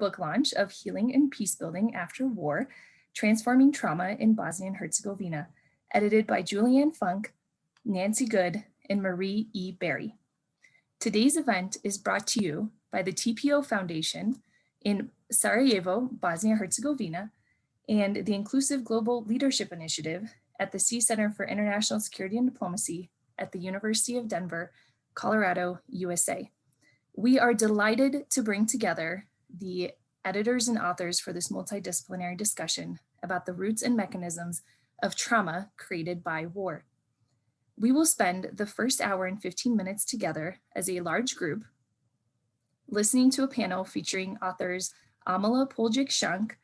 book launch of Healing and Peacebuilding After War, Transforming Trauma in Bosnia and Herzegovina, edited by Julianne Funk, Nancy Good, and Marie E. Berry. Today's event is brought to you by the TPO Foundation in Sarajevo, Bosnia-Herzegovina, and the Inclusive Global Leadership Initiative at the Sié Center for International Security and Diplomacy at the University of Denver, Colorado, USA. We are delighted to bring together the editors and authors for this multidisciplinary discussion about the roots and mechanisms of trauma created by war. We will spend the first hour and 15 minutes together as a large group, listening to a panel featuring authors Amela Puljek-Shank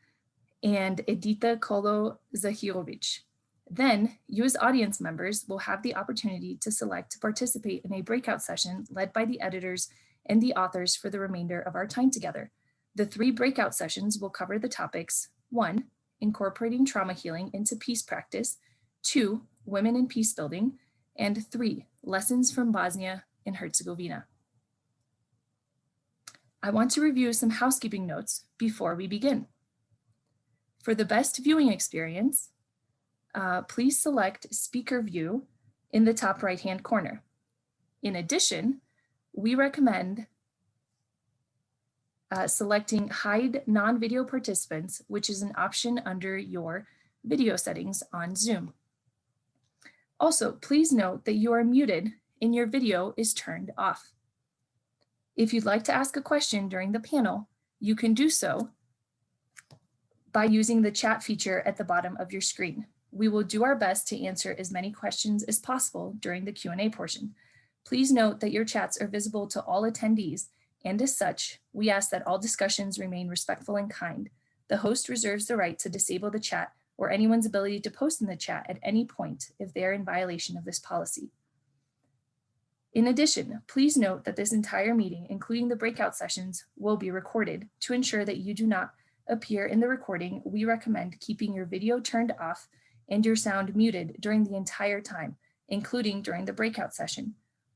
and Edita Colo Zahirovic. Then, you as audience members will have the opportunity to select to participate in a breakout session led by the editors and the authors for the remainder of our time together. The 3 breakout sessions will cover the topics: 1, incorporating trauma healing into peace practice; 2, women in peace building; and 3, lessons from Bosnia and Herzegovina. I want to review some housekeeping notes before we begin. For the best viewing experience, please select Speaker View in the top right-hand corner. In addition, we recommend selecting Hide Non-Video Participants, which is an option under your video settings on Zoom. Also, please note that you are muted and your video is turned off. If you'd like to ask a question during the panel, you can do so by using the chat feature at the bottom of your screen. We will do our best to answer as many questions as possible during the Q&A portion. Please note that your chats are visible to all attendees, and as such, we ask that all discussions remain respectful and kind. The host reserves the right to disable the chat or anyone's ability to post in the chat at any point if they are in violation of this policy. In addition, please note that this entire meeting, including the breakout sessions, will be recorded. To ensure that you do not appear in the recording, we recommend keeping your video turned off and your sound muted during the entire time, including during the breakout session.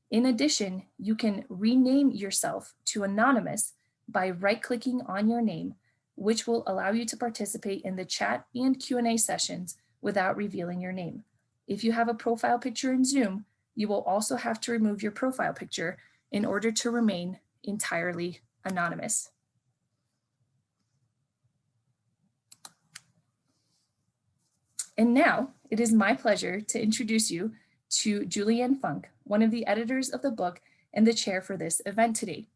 In addition, you can rename yourself to anonymous by right-clicking on your name, which will allow you to participate in the chat and Q&A sessions without revealing your name. If you have a profile picture in Zoom, you will also have to remove your profile picture in order to remain entirely anonymous. And now it is my pleasure to introduce you to Julianne Funk, one of the editors of the book and the chair for this event today.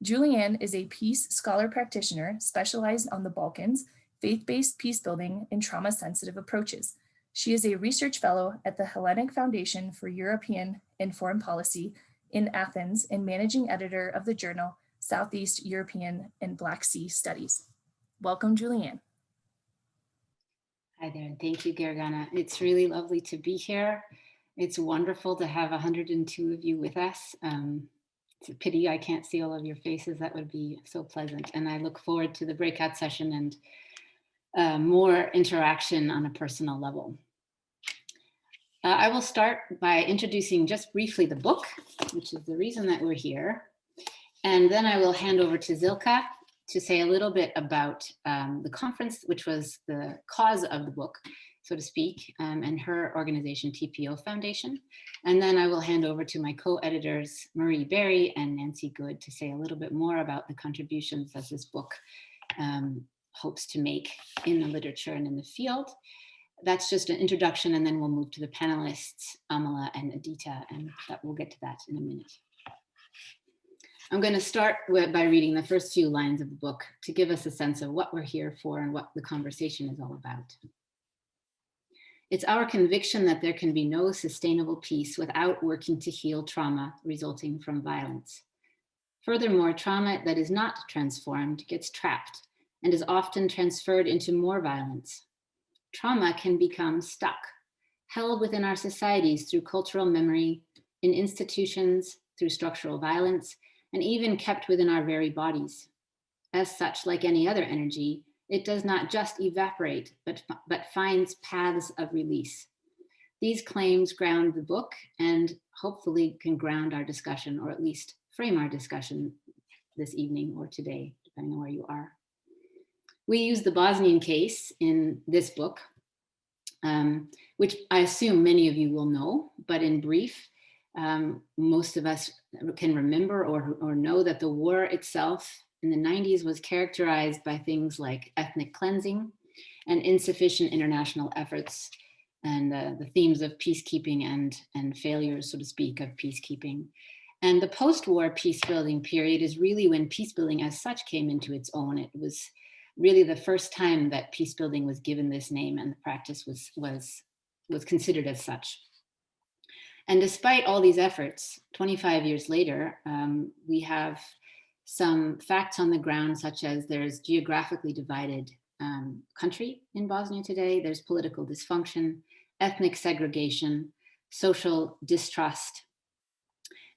Julianne is a peace scholar practitioner specialized on the Balkans, faith-based peace building, and trauma-sensitive approaches. She is a research fellow at the Hellenic Foundation for European and Foreign Policy in Athens and managing editor of the journal Southeast European and Black Sea Studies. Welcome, Julianne. Hi there, thank you, Gergana. It's really lovely to be here. It's wonderful to have 102 of you with us. It's a pity I can't see all of your faces. That would be so pleasant. And I look forward to the breakout session and more interaction on a personal level. I will start by introducing just briefly the book, which is the reason that we're here. And then I will hand over to Zilka to say a little bit about the conference, which was the cause of the book, so to speak, and her organization, TPO Foundation. And then I will hand over to my co-editors, Marie Berry and Nancy Good, to say a little bit more about the contributions that this book hopes to make in the literature and in the field. That's just an introduction, and then we'll move to the panelists, Amela and Edita, and we'll get to that in a minute. I'm going to start by reading the first few lines of the book to give us a sense of what we're here for and what the conversation is all about. It's our conviction that there can be no sustainable peace without working to heal trauma resulting from violence. Furthermore, trauma that is not transformed gets trapped and is often transferred into more violence. Trauma can become stuck, held within our societies through cultural memory, in institutions, through structural violence, and even kept within our very bodies. As such, like any other energy, it does not just evaporate, but finds paths of release. These claims ground the book and hopefully can ground our discussion, or at least frame our discussion this evening or today, depending on where you are. We use the Bosnian case in this book, which I assume many of you will know, but in brief, most of us can remember or know that the war itself in the 90s was characterized by things like ethnic cleansing and insufficient international efforts, and the themes of peacekeeping and failures, so to speak, of peacekeeping. And the post-war peace-building period is really when peacebuilding as such came into its own. It was really the first time that peacebuilding was given this name, and the practice was considered as such. And despite all these efforts, 25 years later, we have some facts on the ground, such as there's geographically divided country in Bosnia today, there's political dysfunction, ethnic segregation, social distrust.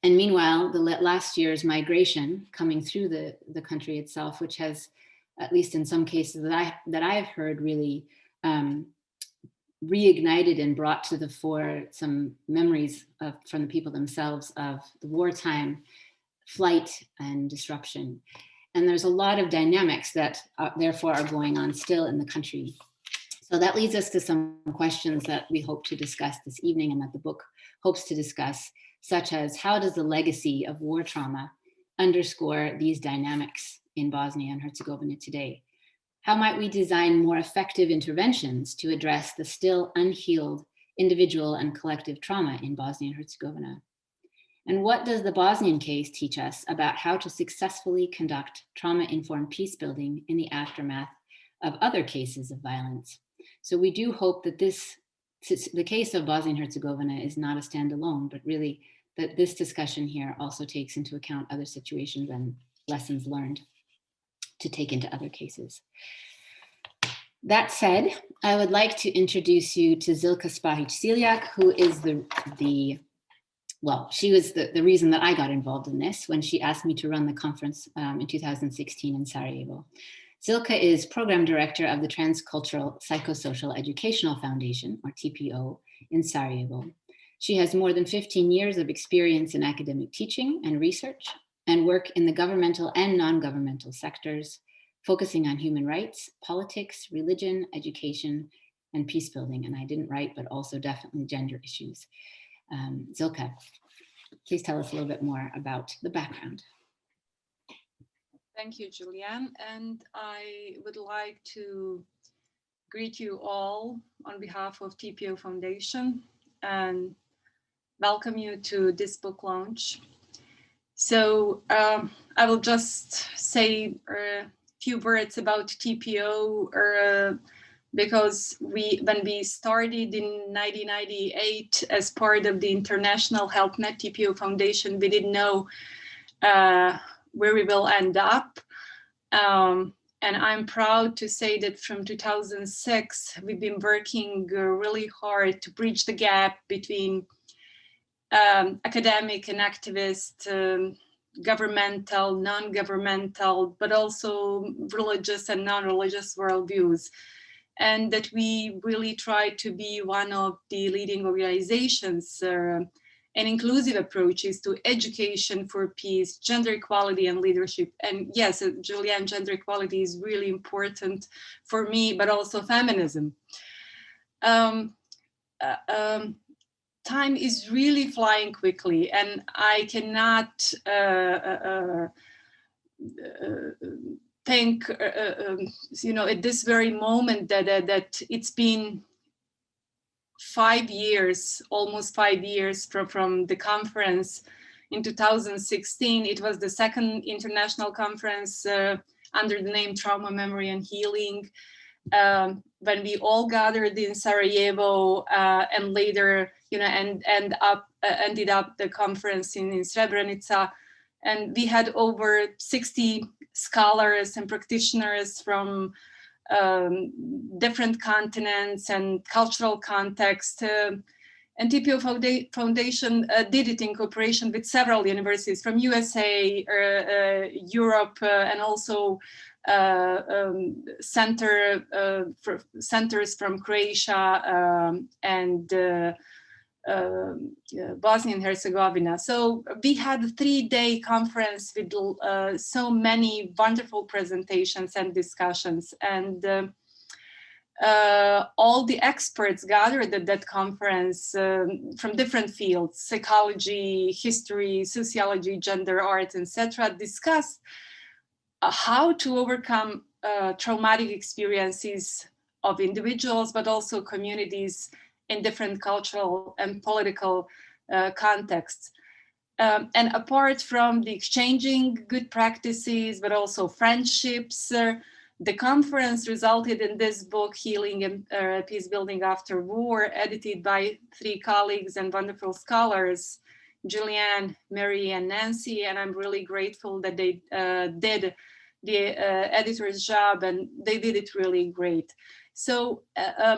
And meanwhile, the last year's migration coming through the country itself, which has, at least in some cases that I have heard, really reignited and brought to the fore some memories from the people themselves of the wartime flight and disruption. And there's a lot of dynamics that therefore are going on still in the country. So that leads us to some questions that we hope to discuss this evening and that the book hopes to discuss, such as how does the legacy of war trauma underscore these dynamics in Bosnia and Herzegovina today? How might we design more effective interventions to address the still unhealed individual and collective trauma in Bosnia and Herzegovina? And what does the Bosnian case teach us about how to successfully conduct trauma-informed peacebuilding in the aftermath of other cases of violence? So we do hope that the case of Bosnia and Herzegovina is not a standalone, but really that this discussion here also takes into account other situations and lessons learned to take into other cases. That said, I would like to introduce you to Zilka Spahić-Ciljak, who is she was the reason that I got involved in this when she asked me to run the conference in 2016 in Sarajevo. Zilka is program director of the Transcultural Psychosocial Educational Foundation, or TPO, in Sarajevo. She has more than 15 years of experience in academic teaching and research and work in the governmental and non-governmental sectors, focusing on human rights, politics, religion, education, and peacebuilding. And I didn't write, but also definitely gender issues. Zilka, please tell us a little bit more about the background. Thank you, Julianne. And I would like to greet you all on behalf of TPO Foundation and welcome you to this book launch. So I will just say a few words about TPO because when we started in 1998 as part of the International Health Net TPO Foundation, we didn't know where we will end up. And I'm proud to say that from 2006, we've been working really hard to bridge the gap between academic and activist, governmental, non-governmental, but also religious and non-religious worldviews. And that we really try to be one of the leading organizations and inclusive approaches to education for peace, gender equality, and leadership. And yes, Julianne, gender equality is really important for me, but also feminism. Time is really flying quickly, and I cannot think, at this very moment that it's been 5 years, almost 5 years from the conference in 2016. It was the second international conference under the name Trauma, Memory, and Healing, when we all gathered in Sarajevo and later, ended up the conference in Srebrenica. And we had over 60 scholars and practitioners from different continents and cultural contexts. And TPO Foundation did it in cooperation with several universities from USA, Europe, and also centers from Croatia and Bosnia and Herzegovina. So we had a 3-day conference with so many wonderful presentations and discussions, and all the experts gathered at that conference from different fields, psychology, history, sociology, gender, arts, etc., discussed how to overcome traumatic experiences of individuals, but also communities in different cultural and political contexts. And apart from the exchanging good practices, but also friendships, the conference resulted in this book, Healing and Peacebuilding After War, edited by 3 colleagues and wonderful scholars, Julianne, Mary, and Nancy. And I'm really grateful that they did the editor's job, and they did it really great. So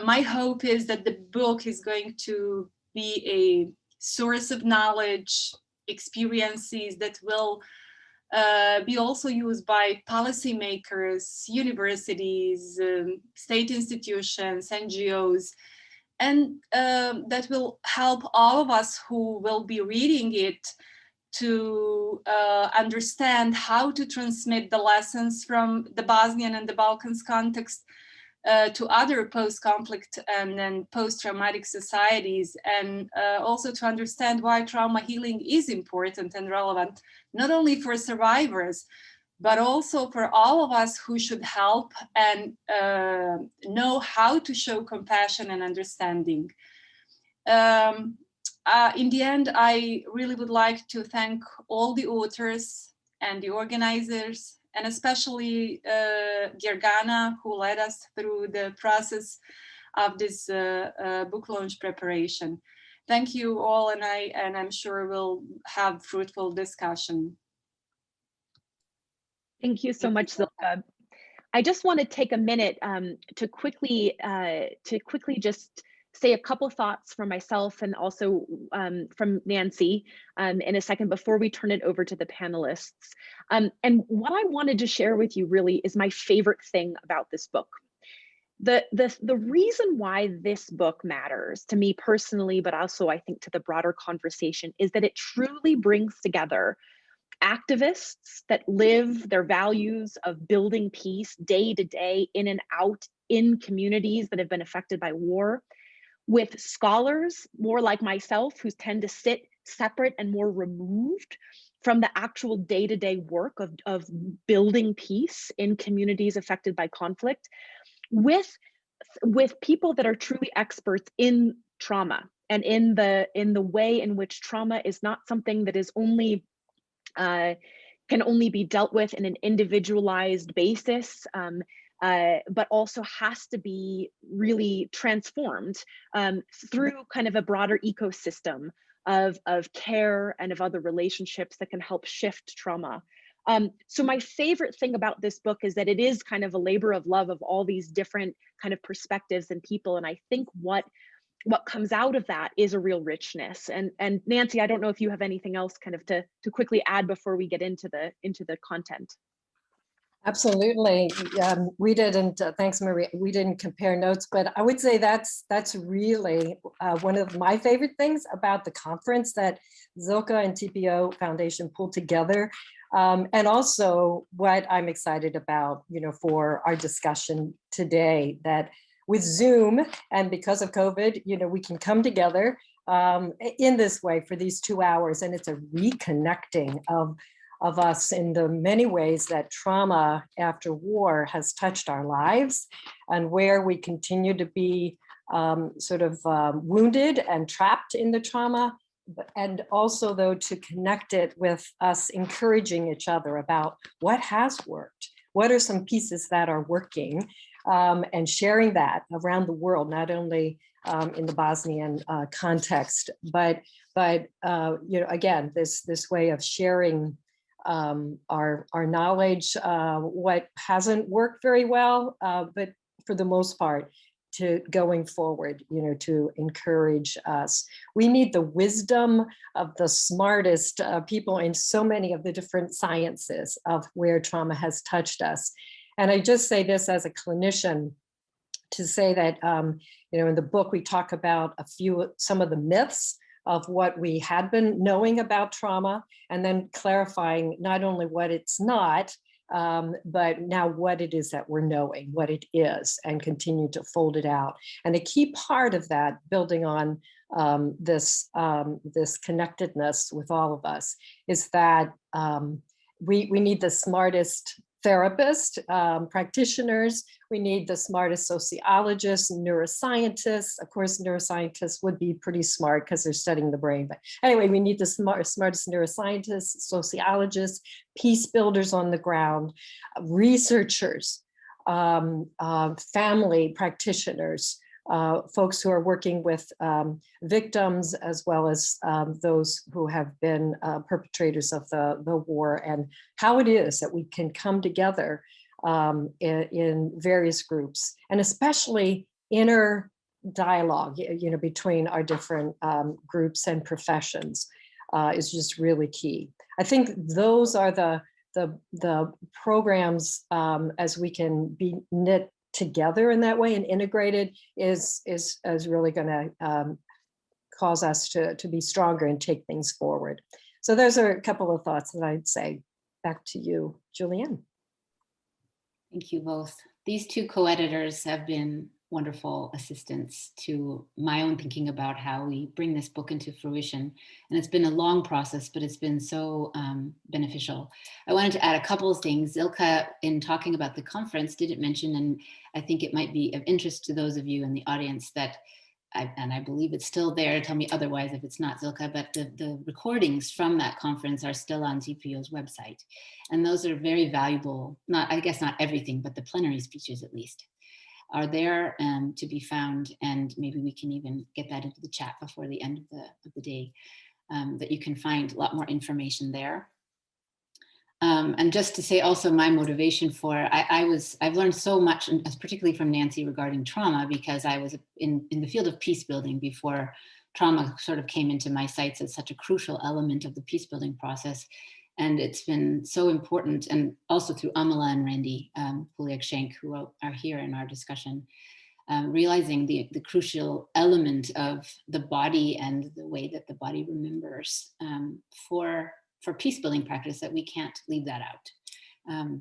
my hope is that the book is going to be a source of knowledge, experiences that will be also used by policymakers, universities, state institutions, NGOs, and that will help all of us who will be reading it to understand how to transmit the lessons from the Bosnian and the Balkans context to other post-conflict and then post-traumatic societies, and also to understand why trauma healing is important and relevant, not only for survivors, but also for all of us who should help and know how to show compassion and understanding. In the end, I really would like to thank all the authors and the organizers, and especially Gergana, who led us through the process of this book launch preparation. Thank you all, and I'm sure we'll have fruitful discussion. Thank you so much, Zilka. I just want to take a minute to quickly just say a couple thoughts from myself and also from Nancy in a second before we turn it over to the panelists. And what I wanted to share with you really is my favorite thing about this book. The reason why this book matters to me personally, but also I think to the broader conversation, is that it truly brings together activists that live their values of building peace day to day in and out in communities that have been affected by war, with scholars more like myself who tend to sit separate and more removed from the actual day-to-day work of building peace in communities affected by conflict, with people that are truly experts in trauma and in the way in which trauma is not something that is only can only be dealt with in an individualized basis, but also has to be really transformed through kind of a broader ecosystem of care and of other relationships that can help shift trauma. So my favorite thing about this book is that it is kind of a labor of love of all these different kind of perspectives and people. And I think what comes out of that is a real richness. And Nancy, I don't know if you have anything else kind of to quickly add before we get into the content. Absolutely. We didn't, thanks Maria, we didn't compare notes, but I would say that's really one of my favorite things about the conference that Zilka and TPO Foundation pulled together. And also what I'm excited about, for our discussion today, that with Zoom and because of COVID, we can come together in this way for these 2 hours, and it's a reconnecting of us in the many ways that trauma after war has touched our lives, and where we continue to be wounded and trapped in the trauma, and also though to connect it with us encouraging each other about what has worked, what are some pieces that are working, and sharing that around the world, not only in the Bosnian context, but again, this way of sharing our knowledge, what hasn't worked very well, but for the most part, to going forward, to encourage us. We need the wisdom of the smartest people in so many of the different sciences of where trauma has touched us. And I just say this as a clinician, to say that, in the book, we talk about some of the myths of what we had been knowing about trauma, and then clarifying not only what it's not, but now what it is that we're knowing, what it is, and continue to fold it out. And a key part of that, building on this connectedness with all of us, is that we need the smartest therapists, practitioners. We need the smartest sociologists, neuroscientists. Of course, neuroscientists would be pretty smart because they're studying the brain. But anyway, we need the smartest neuroscientists, sociologists, peace builders on the ground, researchers, family practitioners, folks who are working with victims, as well as those who have been perpetrators of the war, and how it is that we can come together in various groups, and especially inner dialogue, between our different groups and professions is just really key. I think those are the programs as we can be knit together in that way and integrated is really going to cause us to be stronger and take things forward. So those are a couple of thoughts that I'd say. Back to you, Julianne. Thank you both. These two co-editors have been wonderful assistants to my own thinking about how we bring this book into fruition. And it's been a long process, but it's been so beneficial. I wanted to add a couple of things. Zilka, in talking about the conference, didn't mention, and I think it might be of interest to those of you in the audience that, and I believe it's still there, tell me otherwise if it's not, Zilka, but the recordings from that conference are still on TPO's website. And those are very valuable, I guess not everything, but the plenary speeches at least are there to be found, and maybe we can even get that into the chat before the end of the day, that you can find a lot more information there. And just to say also my motivation for, I've learned so much, particularly from Nancy, regarding trauma, because I was in the field of peace building before trauma sort of came into my sights as such a crucial element of the peace building process. And it's been so important, and also through Amela and Randy Puljek-Shank, who are here in our discussion, realizing the crucial element of the body and the way that the body remembers for peace building practice, that we can't leave that out.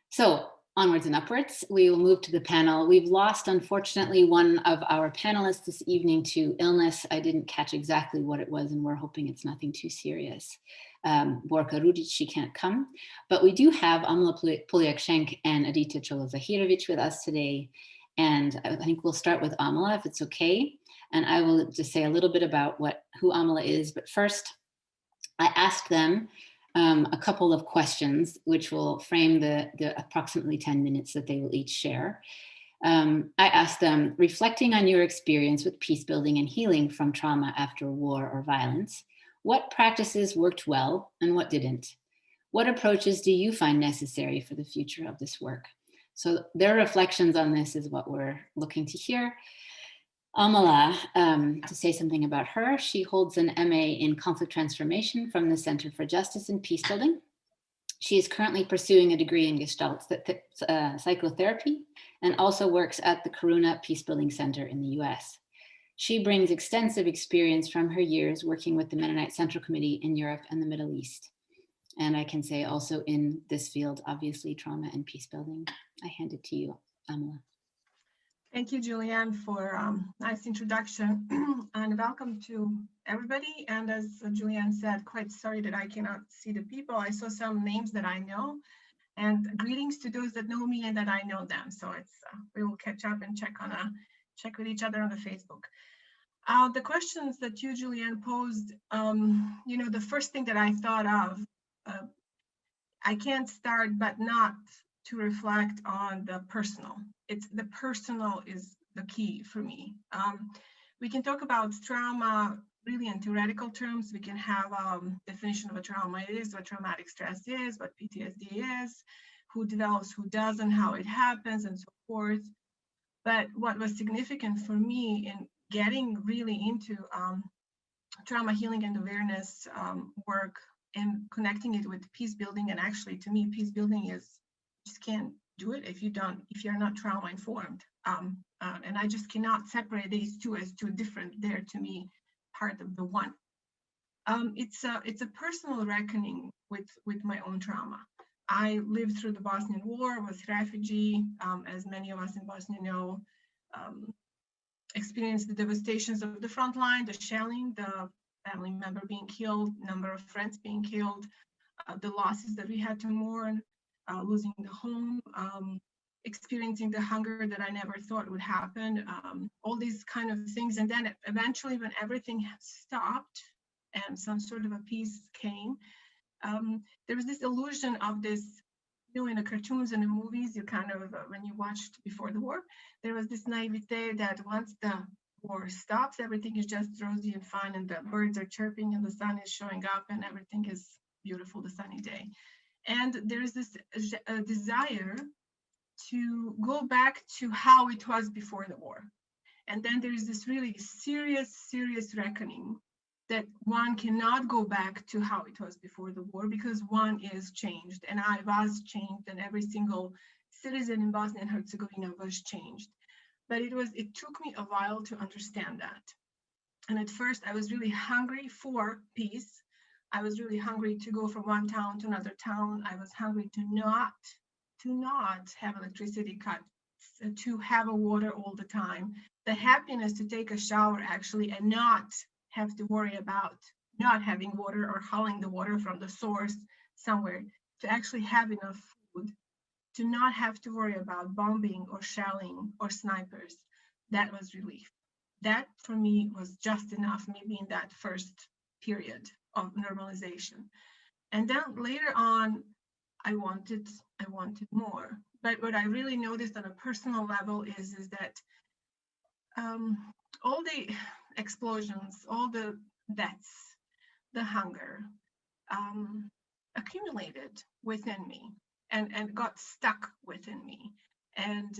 So onwards and upwards, we will move to the panel. We've lost, unfortunately, one of our panelists this evening to illness. I didn't catch exactly what it was, and we're hoping it's nothing too serious. Borka Radic, she can't come, but we do have Amela Puljek-Shank and Edita Zahirovic with us today. And I think we'll start with Amela, if it's okay. And I will just say a little bit about who Amela is. But first, I asked them a couple of questions, which will frame the approximately 10 minutes that they will each share. I asked them, reflecting on your experience with peace building and healing from trauma after war or violence, what practices worked well and what didn't? What approaches do you find necessary for the future of this work? So their reflections on this is what we're looking to hear. Amela, to say something about her, she holds an MA in conflict transformation from the Center for Justice and Peacebuilding. She is currently pursuing a degree in Gestalt psychotherapy and also works at the Karuna Peacebuilding Center in the US. She brings extensive experience from her years working with the Mennonite Central Committee in Europe and the Middle East. And I can say also in this field, obviously, trauma and peacebuilding. I hand it to you, Amela. Thank you, Julianne, for nice introduction and welcome to everybody. And as Julianne said, quite sorry that I cannot see the people. I saw some names that I know, and greetings to those that know me and that I know them. So it's we will catch up and check with each other on the Facebook. The questions that you, Julianne, posed, the first thing that I thought of, I can't start but not to reflect on the personal. It's the personal is the key for me. We can talk about trauma really in theoretical terms. We can have a definition of what trauma is, what traumatic stress is, what PTSD is, who develops, who doesn't, how it happens, and so forth. But what was significant for me in getting really into trauma healing and awareness work and connecting it with peace building, and actually to me, peace building is, just can't do it if you're not trauma informed. And I just cannot separate these two as two different. They're, to me, part of the one. It's a personal reckoning with my own trauma. I lived through the Bosnian War, was a refugee, as many of us in Bosnia know, experienced the devastations of the front line, the shelling, the family member being killed, number of friends being killed, the losses that we had to mourn, losing the home, experiencing the hunger that I never thought would happen, all these kind of things. And then eventually when everything stopped and some sort of a peace came, there was this illusion of this, you know, in the cartoons and the movies, you kind of, when you watched before the war, there was this naivete that once the war stops, everything is just rosy and fine, and the birds are chirping and the sun is showing up and everything is beautiful, the sunny day. And there's this desire to go back to how it was before the war. And then there's this really serious reckoning that one cannot go back to how it was before the war because one is changed, and I was changed, and every single citizen in Bosnia and Herzegovina was changed. But it took me a while to understand that. And at first I was really hungry for peace. I was really hungry to go from one town to another town. I was hungry to not have electricity cut, to have a water all the time. The happiness to take a shower actually and not have to worry about not having water or hauling the water from the source somewhere, to actually have enough food, to not have to worry about bombing or shelling or snipers. That was relief. That for me was just enough, maybe in that first period of normalization. And then later on, I wanted more. But what I really noticed on a personal level is that all the explosions, all the deaths, the hunger accumulated within me and got stuck within me. And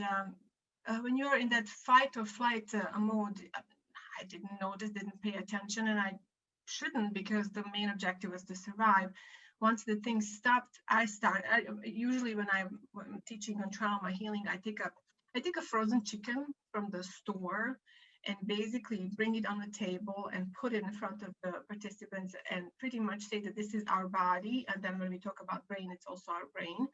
when you're in that fight or flight mode, I didn't notice, didn't pay attention, and I shouldn't, because the main objective was to survive. Once the thing stopped, usually when I'm teaching on trauma healing, I take a frozen chicken from the store and basically bring it on the table and put it in front of the participants and pretty much say that this is our body. And then when we talk about brain, it's also our brain,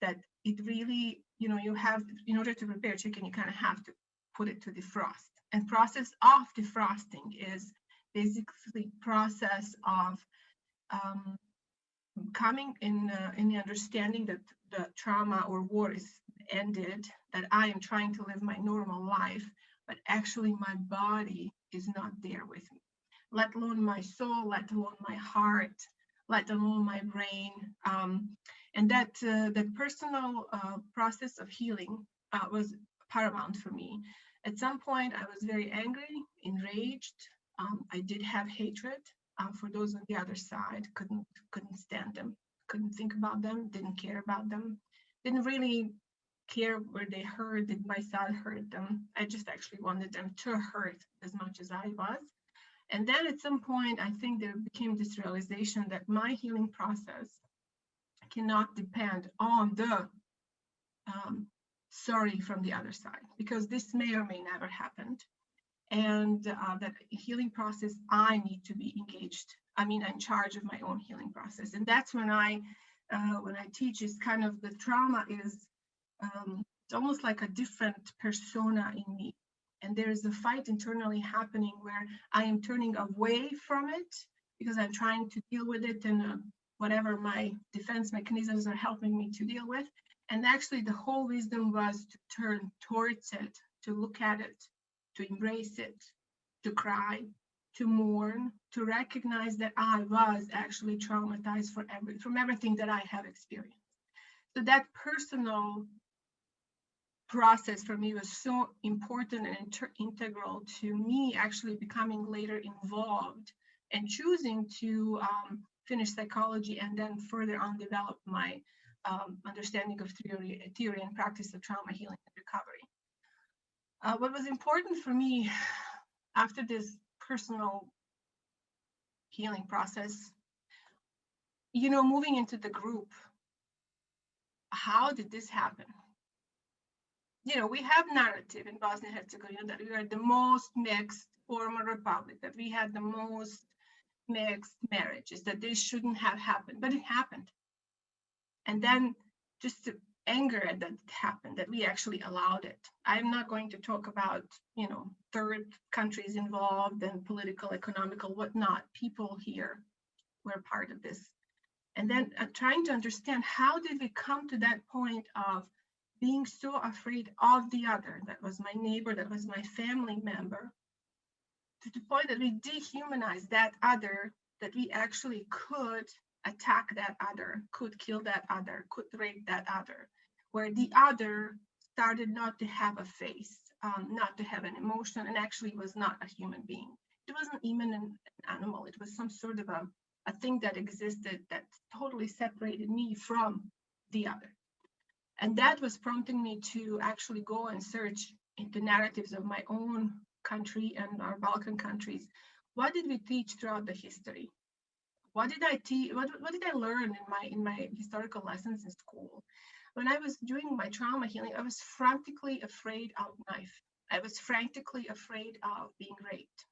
that it really, you know, you have, in order to prepare chicken, you kind of have to put it to defrost. And process of defrosting is basically process of coming in the understanding that the trauma or war is ended, that I am trying to live my normal life, but actually my body is not there with me, let alone my soul, let alone my heart, let alone my brain. And that personal process of healing was paramount for me. At some point, I was very angry, enraged. I did have hatred for those on the other side. Couldn't stand them, couldn't think about them, didn't care about them, didn't really care where they hurt. Did my son hurt them? I just actually wanted them to hurt as much as I was. And then at some point, I think there became this realization that my healing process cannot depend on the sorry from the other side, because this may or may never happen. And that healing process, I need to be engaged. I mean, I'm in charge of my own healing process. And that's when I teach, is kind of the trauma is, it's almost like a different persona in me. And there's a fight internally happening where I am turning away from it because I'm trying to deal with it, and whatever my defense mechanisms are helping me to deal with. And actually the whole wisdom was to turn towards it, to look at it, to embrace it, to cry, to mourn, to recognize that I was actually traumatized from everything that I have experienced. So that personal process for me was so important and integral to me actually becoming later involved and choosing to finish psychology and then further on develop my understanding of theory and practice of trauma healing and recovery. What was important for me after this personal healing process, you know, moving into the group, how did this happen? you know, we have narrative in Bosnia and Herzegovina that we are the most mixed former republic, that we had the most mixed marriages, that this shouldn't have happened, but it happened. And then just the anger that it happened, that we actually allowed it. I'm not going to talk about, you know, third countries involved and political, economical, whatnot. People here were part of this. And then trying to understand, how did we come to that point of being so afraid of the other, that was my neighbor, that was my family member, to the point that we dehumanized that other, that we actually could attack that other, could kill that other, could rape that other, where the other started not to have a face, not to have an emotion, and actually was not a human being. It wasn't even an animal. It was some sort of a thing that existed that totally separated me from the other. And that was prompting me to actually go and search into narratives of my own country and our Balkan countries. What did we teach throughout the history? What did I teach? What did I learn in my historical lessons in school? When I was doing my trauma healing, I was frantically afraid of knife. I was frantically afraid of being raped.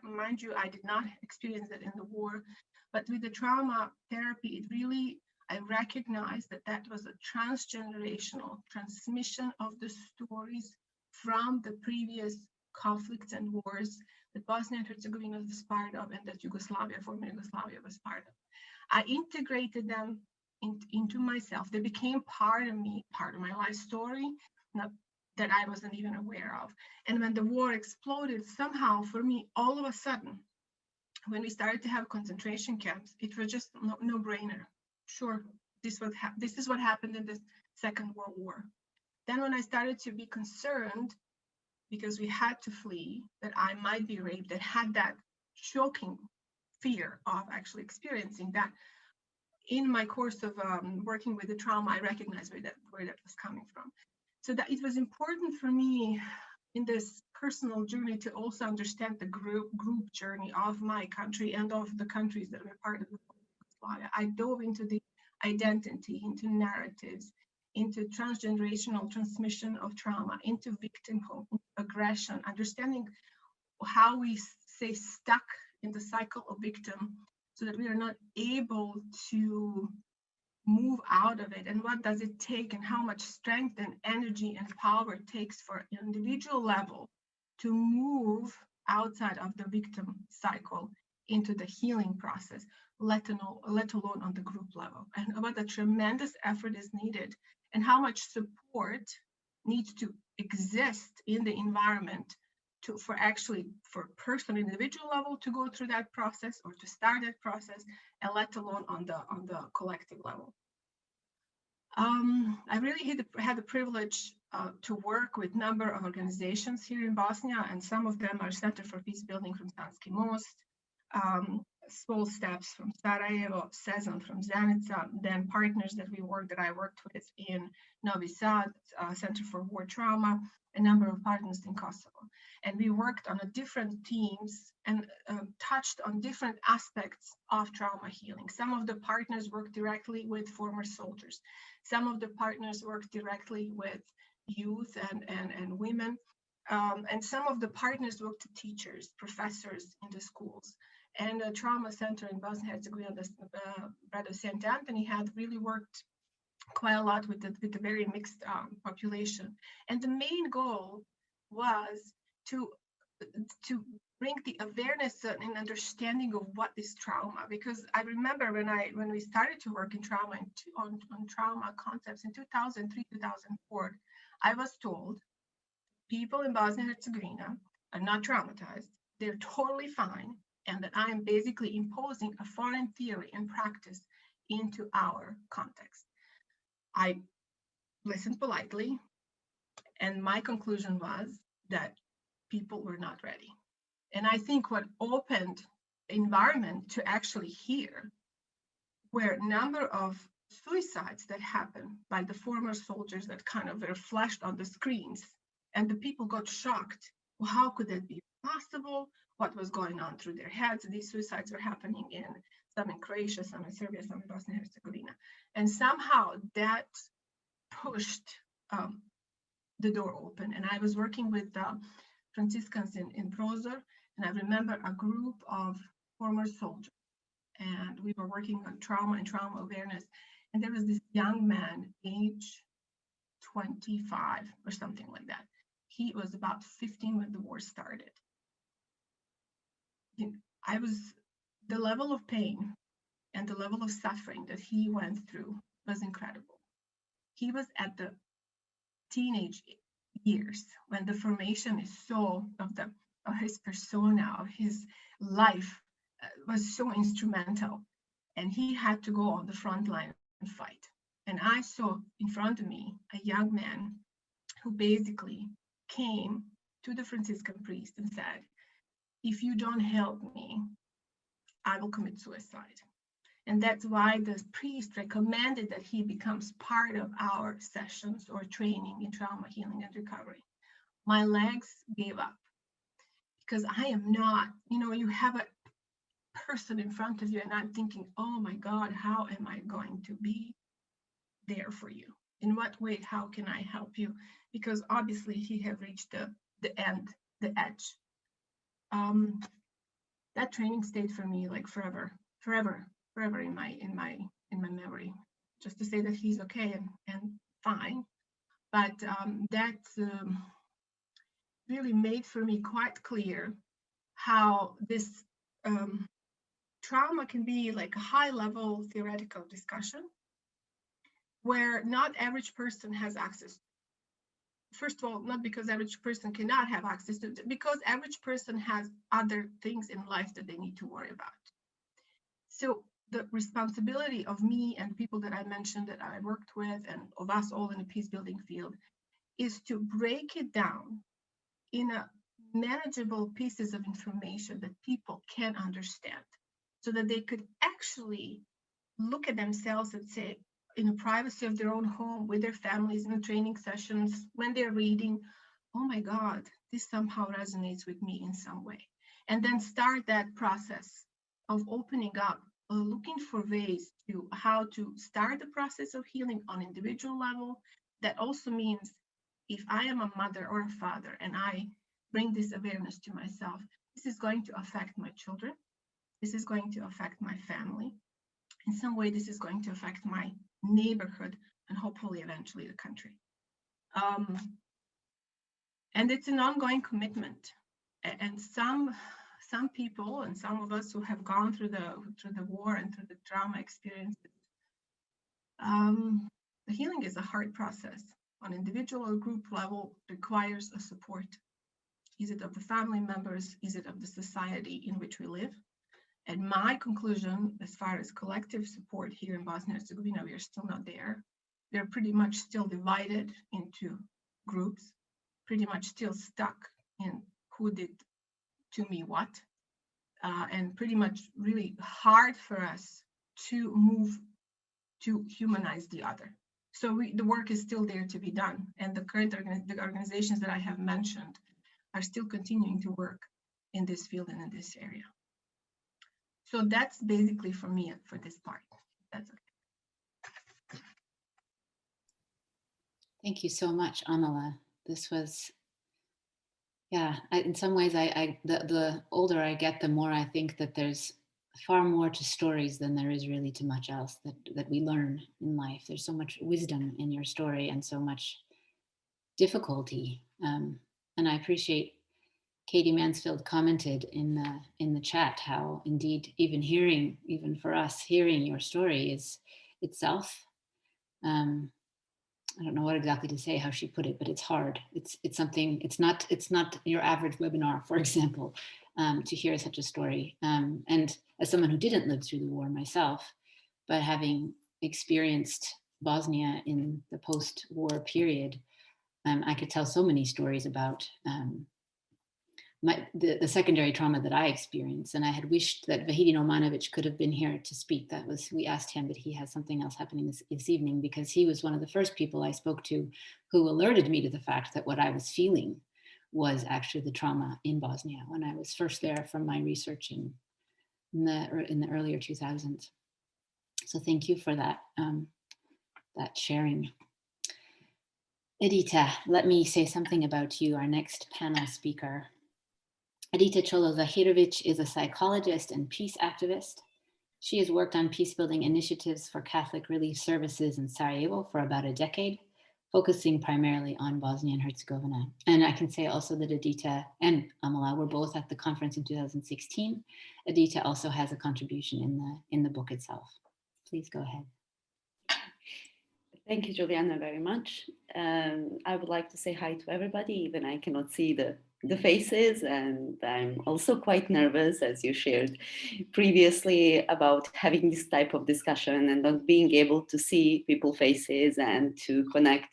Mind you, I did not experience that in the war, but with the trauma therapy, it really, I recognized that that was a transgenerational transmission of the stories from the previous conflicts and wars that Bosnia and Herzegovina was part of, and that Yugoslavia, former Yugoslavia, was part of. I integrated them into myself. They became part of me, part of my life story, not that I wasn't even aware of. And when the war exploded, somehow for me, all of a sudden, when we started to have concentration camps, it was just no brainer. Sure, this is what happened in the Second World War. Then when I started to be concerned, because we had to flee, that I might be raped, that had that shocking fear of actually experiencing that. In my course of working with the trauma, I recognized where that was coming from. So that it was important for me in this personal journey to also understand the group journey of my country and of the countries that were part of the Yugoslavia. I dove into the identity, into narratives, into transgenerational transmission of trauma, into victimhood, aggression, understanding how we stay stuck in the cycle of victim so that we are not able to move out of it, and what does it take, and how much strength and energy and power it takes for an individual level to move outside of the victim cycle into the healing process, let alone on the group level, and what a tremendous effort is needed, and how much support needs to exist in the environment for personal individual level to go through that process or to start that process, and let alone on the collective level. I really had the privilege to work with a number of organizations here in Bosnia, and some of them are Center for Peacebuilding from Sanski Most, Small Steps from Sarajevo, Sezon from Zenica, then partners that I worked with in Novi Sad, Center for War Trauma, a number of partners in Kosovo. And we worked on different teams and touched on different aspects of trauma healing. Some of the partners worked directly with former soldiers. Some of the partners worked directly with youth and women. And some of the partners worked with teachers, professors in the schools. And a trauma center in Bosnia and Herzegovina, Brado St. Anthony, had really worked quite a lot with the very mixed population. And the main goal was to bring the awareness and understanding of what is trauma. Because I remember when we started to work in trauma on trauma concepts in 2003, 2004, I was told people in Bosnia and Herzegovina are not traumatized. They're totally fine. And that I am basically imposing a foreign theory and practice into our context. I listened politely, and my conclusion was that people were not ready. And I think what opened environment to actually hear were a number of suicides that happened by the former soldiers that kind of were flashed on the screens, and the people got shocked. Well, how could that be possible? What was going on through their heads? These suicides were happening some in Croatia, some in Serbia, some in Bosnia and Herzegovina. And somehow that pushed the door open. And I was working with Franciscans in Prozor, and I remember a group of former soldiers, and we were working on trauma and trauma awareness. And there was this young man, age 25 or something like that. He was about 15 when the war started. The level of pain and the level of suffering that he went through was incredible. He was at the teenage years when the formation is so of his persona, of his life was so instrumental, and he had to go on the front line and fight. And I saw in front of me a young man who basically came to the Franciscan priest and said, if you don't help me, I will commit suicide. And that's why the priest recommended that he becomes part of our sessions or training in trauma healing and recovery. My legs gave up because I am not, you have a person in front of you and I'm thinking, oh my God, how am I going to be there for you? In what way, how can I help you? Because obviously he had reached the end, the edge. That training stayed for me like forever in my memory. Just to say that he's okay and fine, but that really made for me quite clear how this trauma can be like a high-level theoretical discussion where not average person has access. First of all, not because average person cannot have access to it, because average person has other things in life that they need to worry about. So the responsibility of me and people that I mentioned that I worked with and of us all in the peace building field is to break it down in a manageable pieces of information that people can understand so that they could actually look at themselves and say, in the privacy of their own home, with their families, in the training sessions, when they're reading, oh my God, this somehow resonates with me in some way. And then start that process of opening up, looking for ways to how to start the process of healing on individual level. That also means if I am a mother or a father and I bring this awareness to myself, this is going to affect my children. This is going to affect my family. In some way, this is going to affect my neighborhood and hopefully eventually the country. And it's an ongoing commitment. And some people and some of us who have gone through the war and through the trauma experiences, the healing is a hard process. On individual or group level, requires a support. Is it of the family members? Is it of the society in which we live? And my conclusion, as far as collective support here in Bosnia and Herzegovina, we are still not there. We are pretty much still divided into groups, pretty much still stuck in who did to me what, and pretty much really hard for us to move to humanize the other. So the work is still there to be done. And the current the organizations that I have mentioned are still continuing to work in this field and in this area. So that's basically for me for this part. That's okay. Thank you so much, Amela. This was, yeah, in some ways, the older I get, the more I think that there's far more to stories than there is really to much else that we learn in life. There's so much wisdom in your story and so much difficulty. And I appreciate Katie Mansfield commented in the chat how indeed even for us, hearing your story is itself, I don't know what exactly to say, how she put it, but it's hard. It's something, it's not your average webinar, for example, to hear such a story. And as someone who didn't live through the war myself, but having experienced Bosnia in the post-war period, I could tell so many stories about the secondary trauma that I experienced. And I had wished that Vahidin Omanovic could have been here to speak. We asked him, but he has something else happening this evening, because he was one of the first people I spoke to who alerted me to the fact that what I was feeling was actually the trauma in Bosnia when I was first there from my research in the earlier 2000s. So thank you for that, that sharing. Edita, let me say something about you, our next panel speaker. Edita Zahirovic is a psychologist and peace activist. She has worked on peacebuilding initiatives for Catholic Relief Services in Sarajevo for about a decade, focusing primarily on Bosnia and Herzegovina. And I can say also that Edita and Amela were both at the conference in 2016. Edita also has a contribution in the book itself. Please go ahead. Thank you, Juliana, very much. I would like to say hi to everybody, even I cannot see the faces, and I'm also quite nervous, as you shared previously, about having this type of discussion and not being able to see people's faces and to connect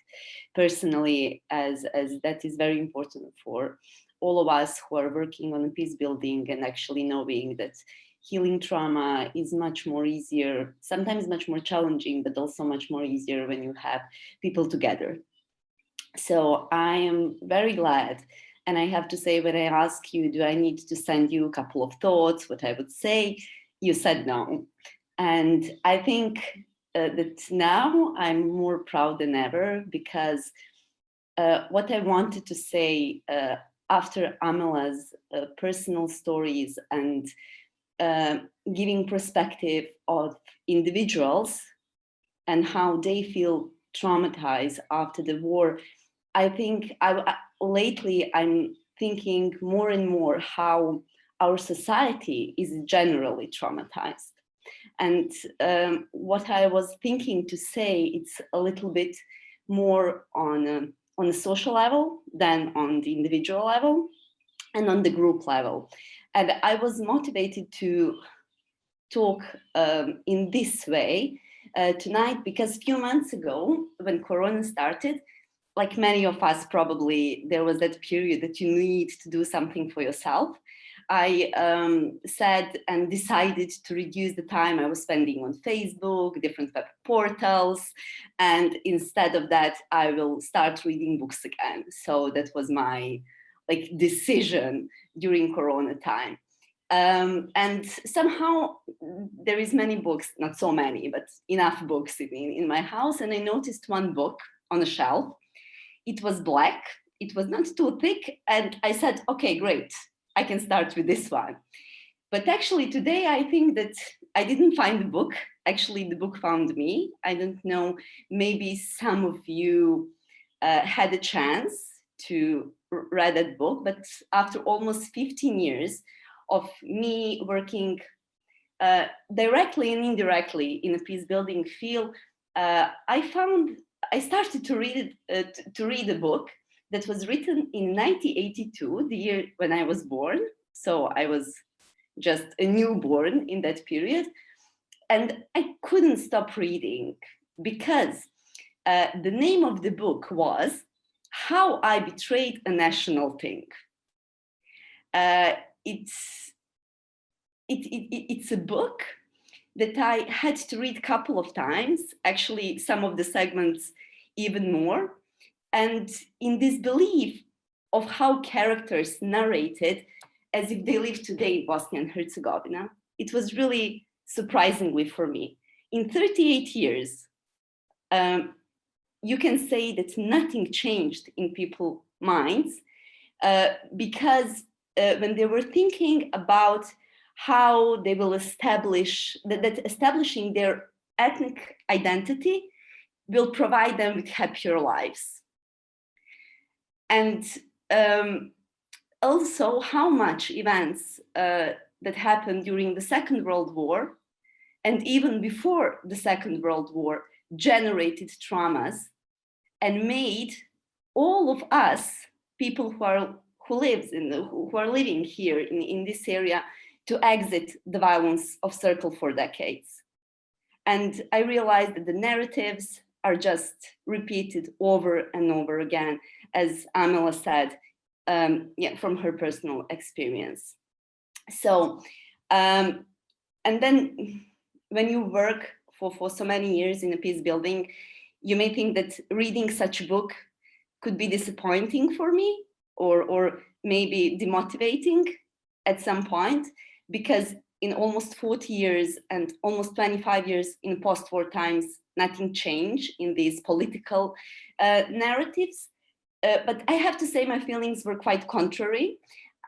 personally, as that is very important for all of us who are working on peace building, and actually knowing that healing trauma is much more easier, sometimes much more challenging, but also much more easier when you have people together. So I am very glad. And I have to say, when I ask you, do I need to send you a couple of thoughts, what I would say, you said no. And I think that now I'm more proud than ever, because what I wanted to say after Amela's personal stories and giving perspective of individuals and how they feel traumatized after the war, I think lately I'm thinking more and more how our society is generally traumatized. And what I was thinking to say, it's a little bit more on a social level than on the individual level and on the group level. And I was motivated to talk in this way tonight, because a few months ago, when Corona started, like many of us probably, there was that period that you need to do something for yourself. I said and decided to reduce the time I was spending on Facebook, different web portals, and instead of that, I will start reading books again. So that was my decision during Corona time. And somehow there is many books, not so many, but enough books in my house. And I noticed one book on a shelf. It was black, it was not too thick. And I said, okay, great, I can start with this one. But actually today, I think that I didn't find the book. Actually, the book found me. I don't know, maybe some of you had a chance to read that book, but after almost 15 years of me working directly and indirectly in a peace building field, I started to read a book that was written in 1982, the year when I was born. So I was just a newborn in that period. And I couldn't stop reading, because the name of the book was How I Betrayed a National Thing. It's a book that I had to read a couple of times, actually some of the segments even more. And in this belief of how characters narrated as if they live today in Bosnia and Herzegovina, it was really surprisingly for me. In 38 years, you can say that nothing changed in people's minds, because when they were thinking about how they will establish, that establishing their ethnic identity will provide them with happier lives. And also how much events that happened during the Second World War and even before the Second World War generated traumas and made all of us, people who are living here in this area, to exit the violence of circle for decades. And I realized that the narratives are just repeated over and over again, as Amela said, from her personal experience. So, and then when you work for so many years in a peace building, you may think that reading such a book could be disappointing for me, or maybe demotivating at some point, because in almost 40 years and almost 25 years in post-war times nothing changed in these political narratives. But I have to say my feelings were quite contrary.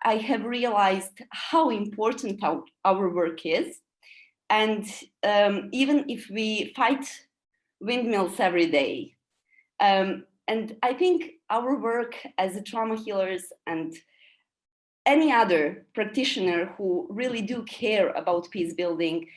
I have realized how important our work is. And even if we fight windmills every day, and I think our work as trauma healers and any other practitioner who really do care about peace building,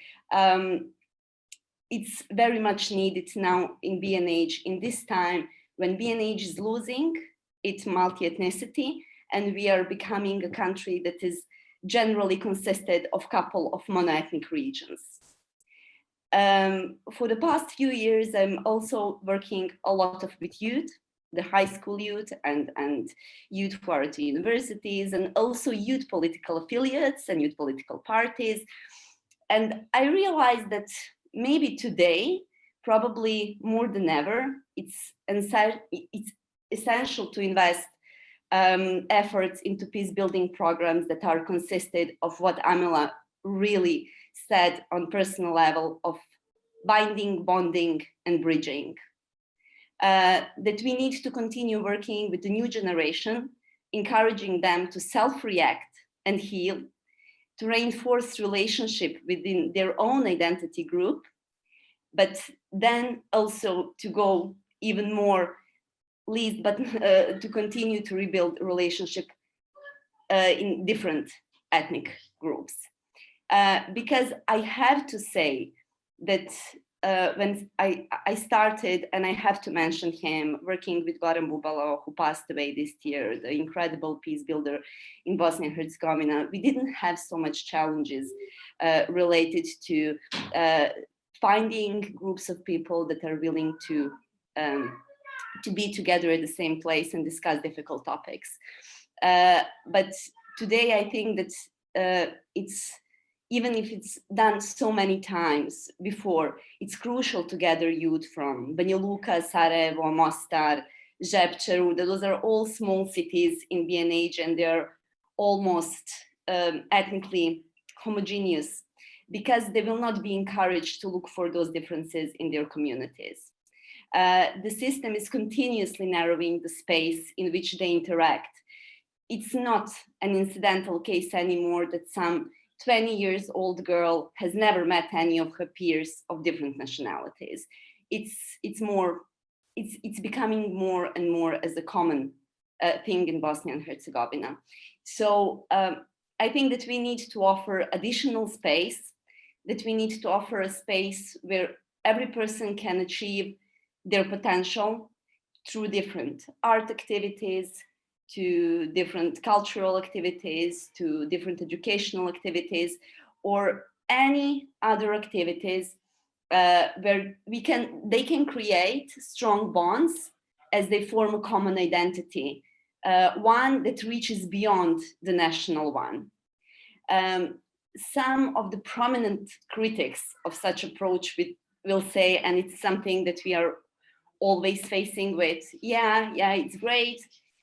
it's very much needed now in B&H, in this time when B&H is losing its multi-ethnicity, and we are becoming a country that is generally consisted of a couple of monoethnic regions. For the past few years, I'm also working a lot with youth, the high school youth and youth who are at the universities, and also youth political affiliates and youth political parties. And I realized that maybe today, probably more than ever, it's essential to invest efforts into peace building programs that are consisted of what Amela really said on personal level of binding, bonding, and bridging. That we need to continue working with the new generation, encouraging them to self-react and heal, to reinforce relationship within their own identity group, but then also to go even more least, but to continue to rebuild relationship in different ethnic groups. Because I have to say that when I started, and I have to mention him, working with Goran Bubalo, who passed away this year, the incredible peace builder in Bosnia and Herzegovina, we didn't have so much challenges related to finding groups of people that are willing to be together at the same place and discuss difficult topics. But today I think that it's, even if it's done so many times before, it's crucial to gather youth from Banja Luka, Sarajevo, Mostar, Sié Chéou-Kang Center. Those are all small cities in B&H, and they're almost ethnically homogeneous because they will not be encouraged to look for those differences in their communities. The system is continuously narrowing the space in which they interact. It's not an incidental case anymore that some 20-year-old girl has never met any of her peers of different nationalities. It's becoming more and more as a common thing in Bosnia and Herzegovina. So I think that we need to offer additional space, that we need to offer a space where every person can achieve their potential through different art activities, to different cultural activities, to different educational activities, or any other activities where they can create strong bonds as they form a common identity, one that reaches beyond the national one. Some of the prominent critics of such approach will say, and it's something that we are always facing with, yeah, it's great.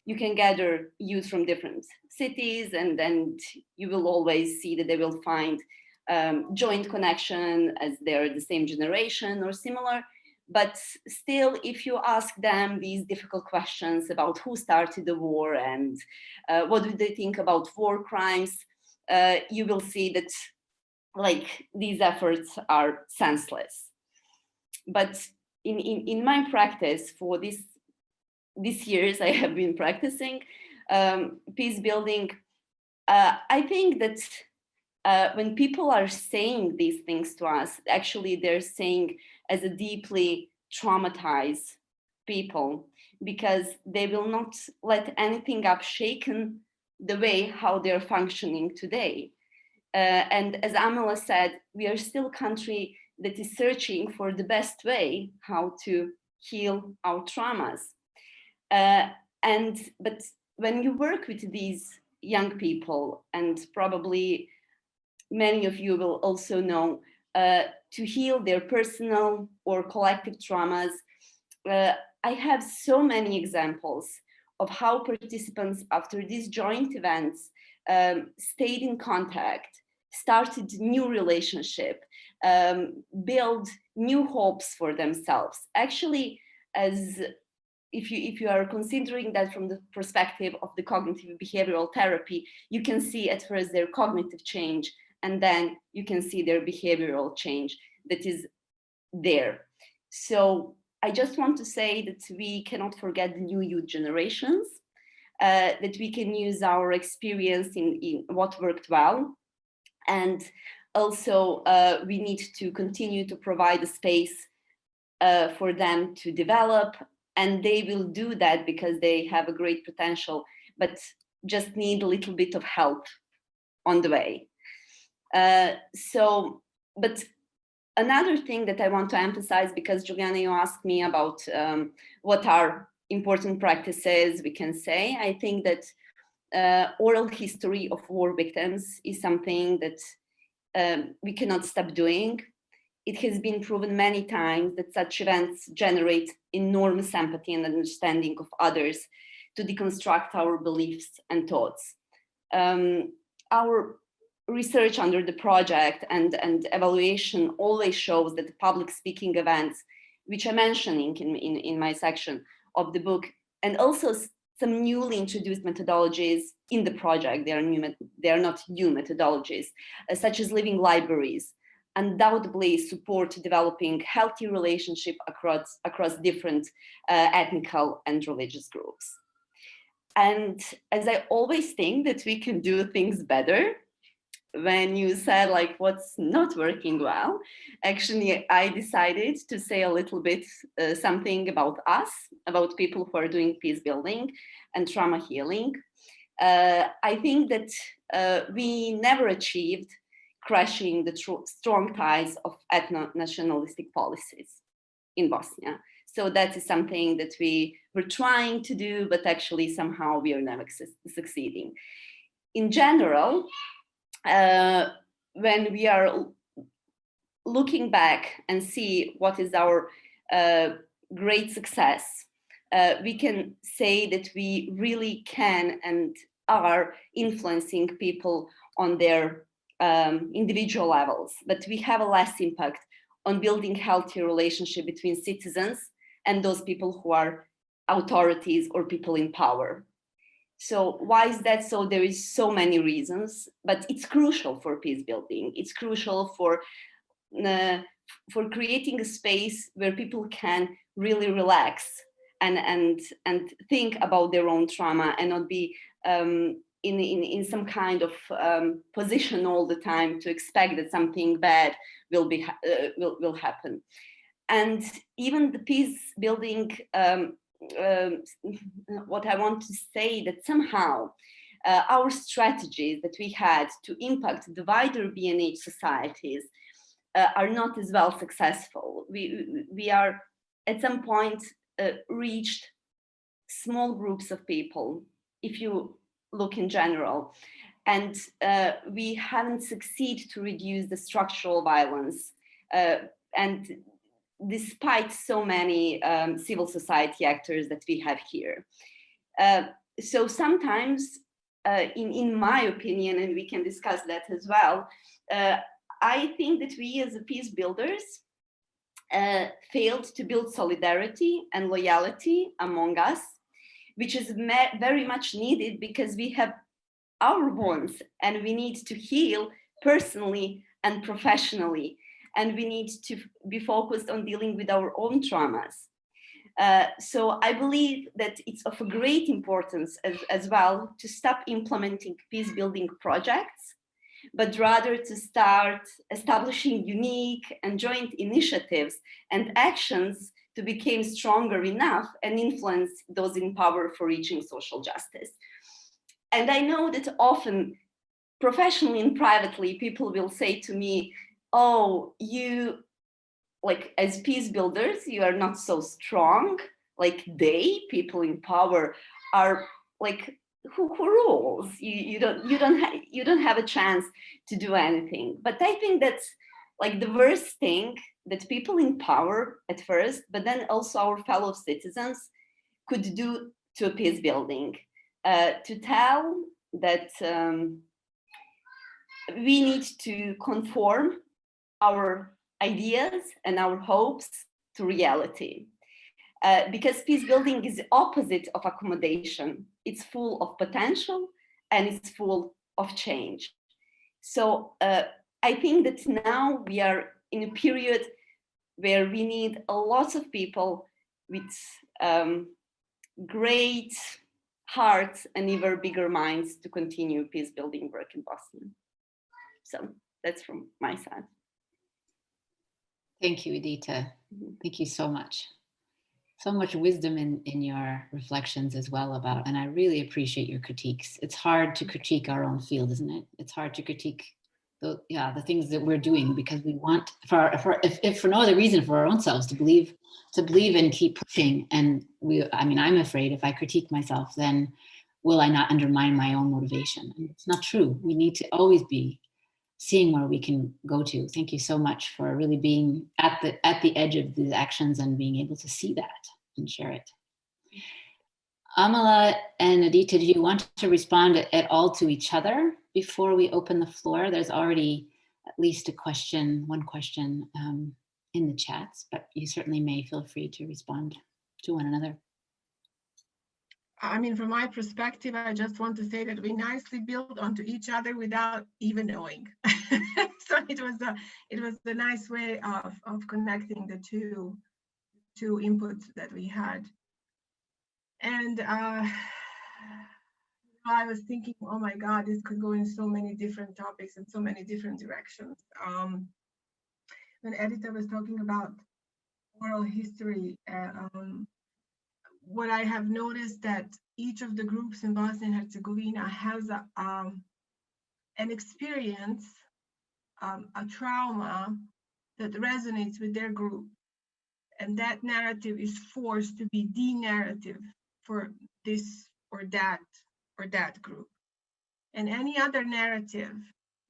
You can gather youth from different cities, and then you will always see that they will find joint connection as they're the same generation or similar. But still, if you ask them these difficult questions about who started the war and what do they think about war crimes, you will see that like these efforts are senseless. But in my practice for these years I have been practicing peace building, I think that when people are saying these things to us, actually they're saying as a deeply traumatized people, because they will not let anything upshaken the way how they're functioning today. And as Amela said, we are still a country that is searching for the best way how to heal our traumas. But when you work with these young people, and probably many of you will also know, to heal their personal or collective traumas, I have so many examples of how participants after these joint events stayed in contact, started new relationship, build new hopes for themselves. Actually, as if you are considering that from the perspective of the cognitive behavioral therapy, you can see at first their cognitive change, and then you can see their behavioral change that is there. So I just want to say that we cannot forget the new youth generations, that we can use our experience in what worked well. And also we need to continue to provide a space for them to develop. And they will do that because they have a great potential, but just need a little bit of help on the way. But another thing that I want to emphasize, because Juliana, you asked me about what are important practices we can say. I think that oral history of war victims is something that we cannot stop doing. It has been proven many times that such events generate enormous empathy and understanding of others to deconstruct our beliefs and thoughts. Our research under the project and evaluation always shows that the public speaking events, which I'm mentioning in my section of the book, and also some newly introduced methodologies in the project, they are not new methodologies, such as living libraries, undoubtedly support developing healthy relationship across different ethnical and religious groups. And as I always think that we can do things better, when you said like what's not working well, actually I decided to say a little bit something about us, about people who are doing peace building and trauma healing. I think that we never achieved crashing the strong ties of ethno-nationalistic policies in Bosnia. So that is something that we were trying to do, but actually somehow we are never succeeding. In general, when we are looking back and see what is our great success, we can say that we really can and are influencing people on their individual levels, but we have a less impact on building healthy relationship between citizens and those people who are authorities or people in power. So why is that so? There is so many reasons, but it's crucial for peace building. It's crucial for creating a space where people can really relax and think about their own trauma and not be in some kind of position all the time to expect that something bad will happen. And even the peace building, what I want to say that somehow our strategies that we had to impact the wider BNH societies are not as well successful. We are at some point reached small groups of people, if you look in general, and we haven't succeeded to reduce the structural violence, and despite so many civil society actors that we have here. So sometimes, in my opinion, and we can discuss that as well, I think that we as peace builders failed to build solidarity and loyalty among us, which is very much needed because we have our wounds and we need to heal personally and professionally. And we need to be focused on dealing with our own traumas. So I believe that it's of a great importance as well to stop implementing peace building projects, but rather to start establishing unique and joint initiatives and actions to become stronger enough and influence those in power for reaching social justice. And I know that often, professionally and privately, people will say to me, oh, you, like as peace builders, you are not so strong. Like people in power are like, who rules? You don't have a chance to do anything. But I think that's like the worst thing that people in power at first, but then also our fellow citizens could do to a peace building, to tell that we need to conform our ideas and our hopes to reality. Because peace building is the opposite of accommodation. It's full of potential and it's full of change. So I think that now we are in a period where we need a lot of people with great hearts and even bigger minds to continue peace building work in Bosnia. So that's from my side. Thank you, Edita. Thank you so much. So much wisdom in your reflections as well about, and I really appreciate your critiques. It's hard to critique our own field, isn't it? It's hard to critique the things that we're doing because we want, if for no other reason, for our own selves, to believe and keep pushing. And I'm afraid if I critique myself, then will I not undermine my own motivation? And it's not true. We need to always be seeing where we can go to. Thank you so much for really being at the edge of these actions and being able to see that and share it. Amela and Edita, do you want to respond at all to each other before we open the floor? There's already at least one question in the chats, but you certainly may feel free to respond to one another. I mean, from my perspective, I just want to say that we nicely build onto each other without even knowing. So it was a nice way of connecting the two inputs that we had. And I was thinking, oh my God, this could go in so many different topics and so many different directions. When Edita was talking about oral history, what I have noticed that each of the groups in Bosnia and Herzegovina has an experience, a trauma that resonates with their group. And that narrative is forced to be the narrative for this or that group. And any other narrative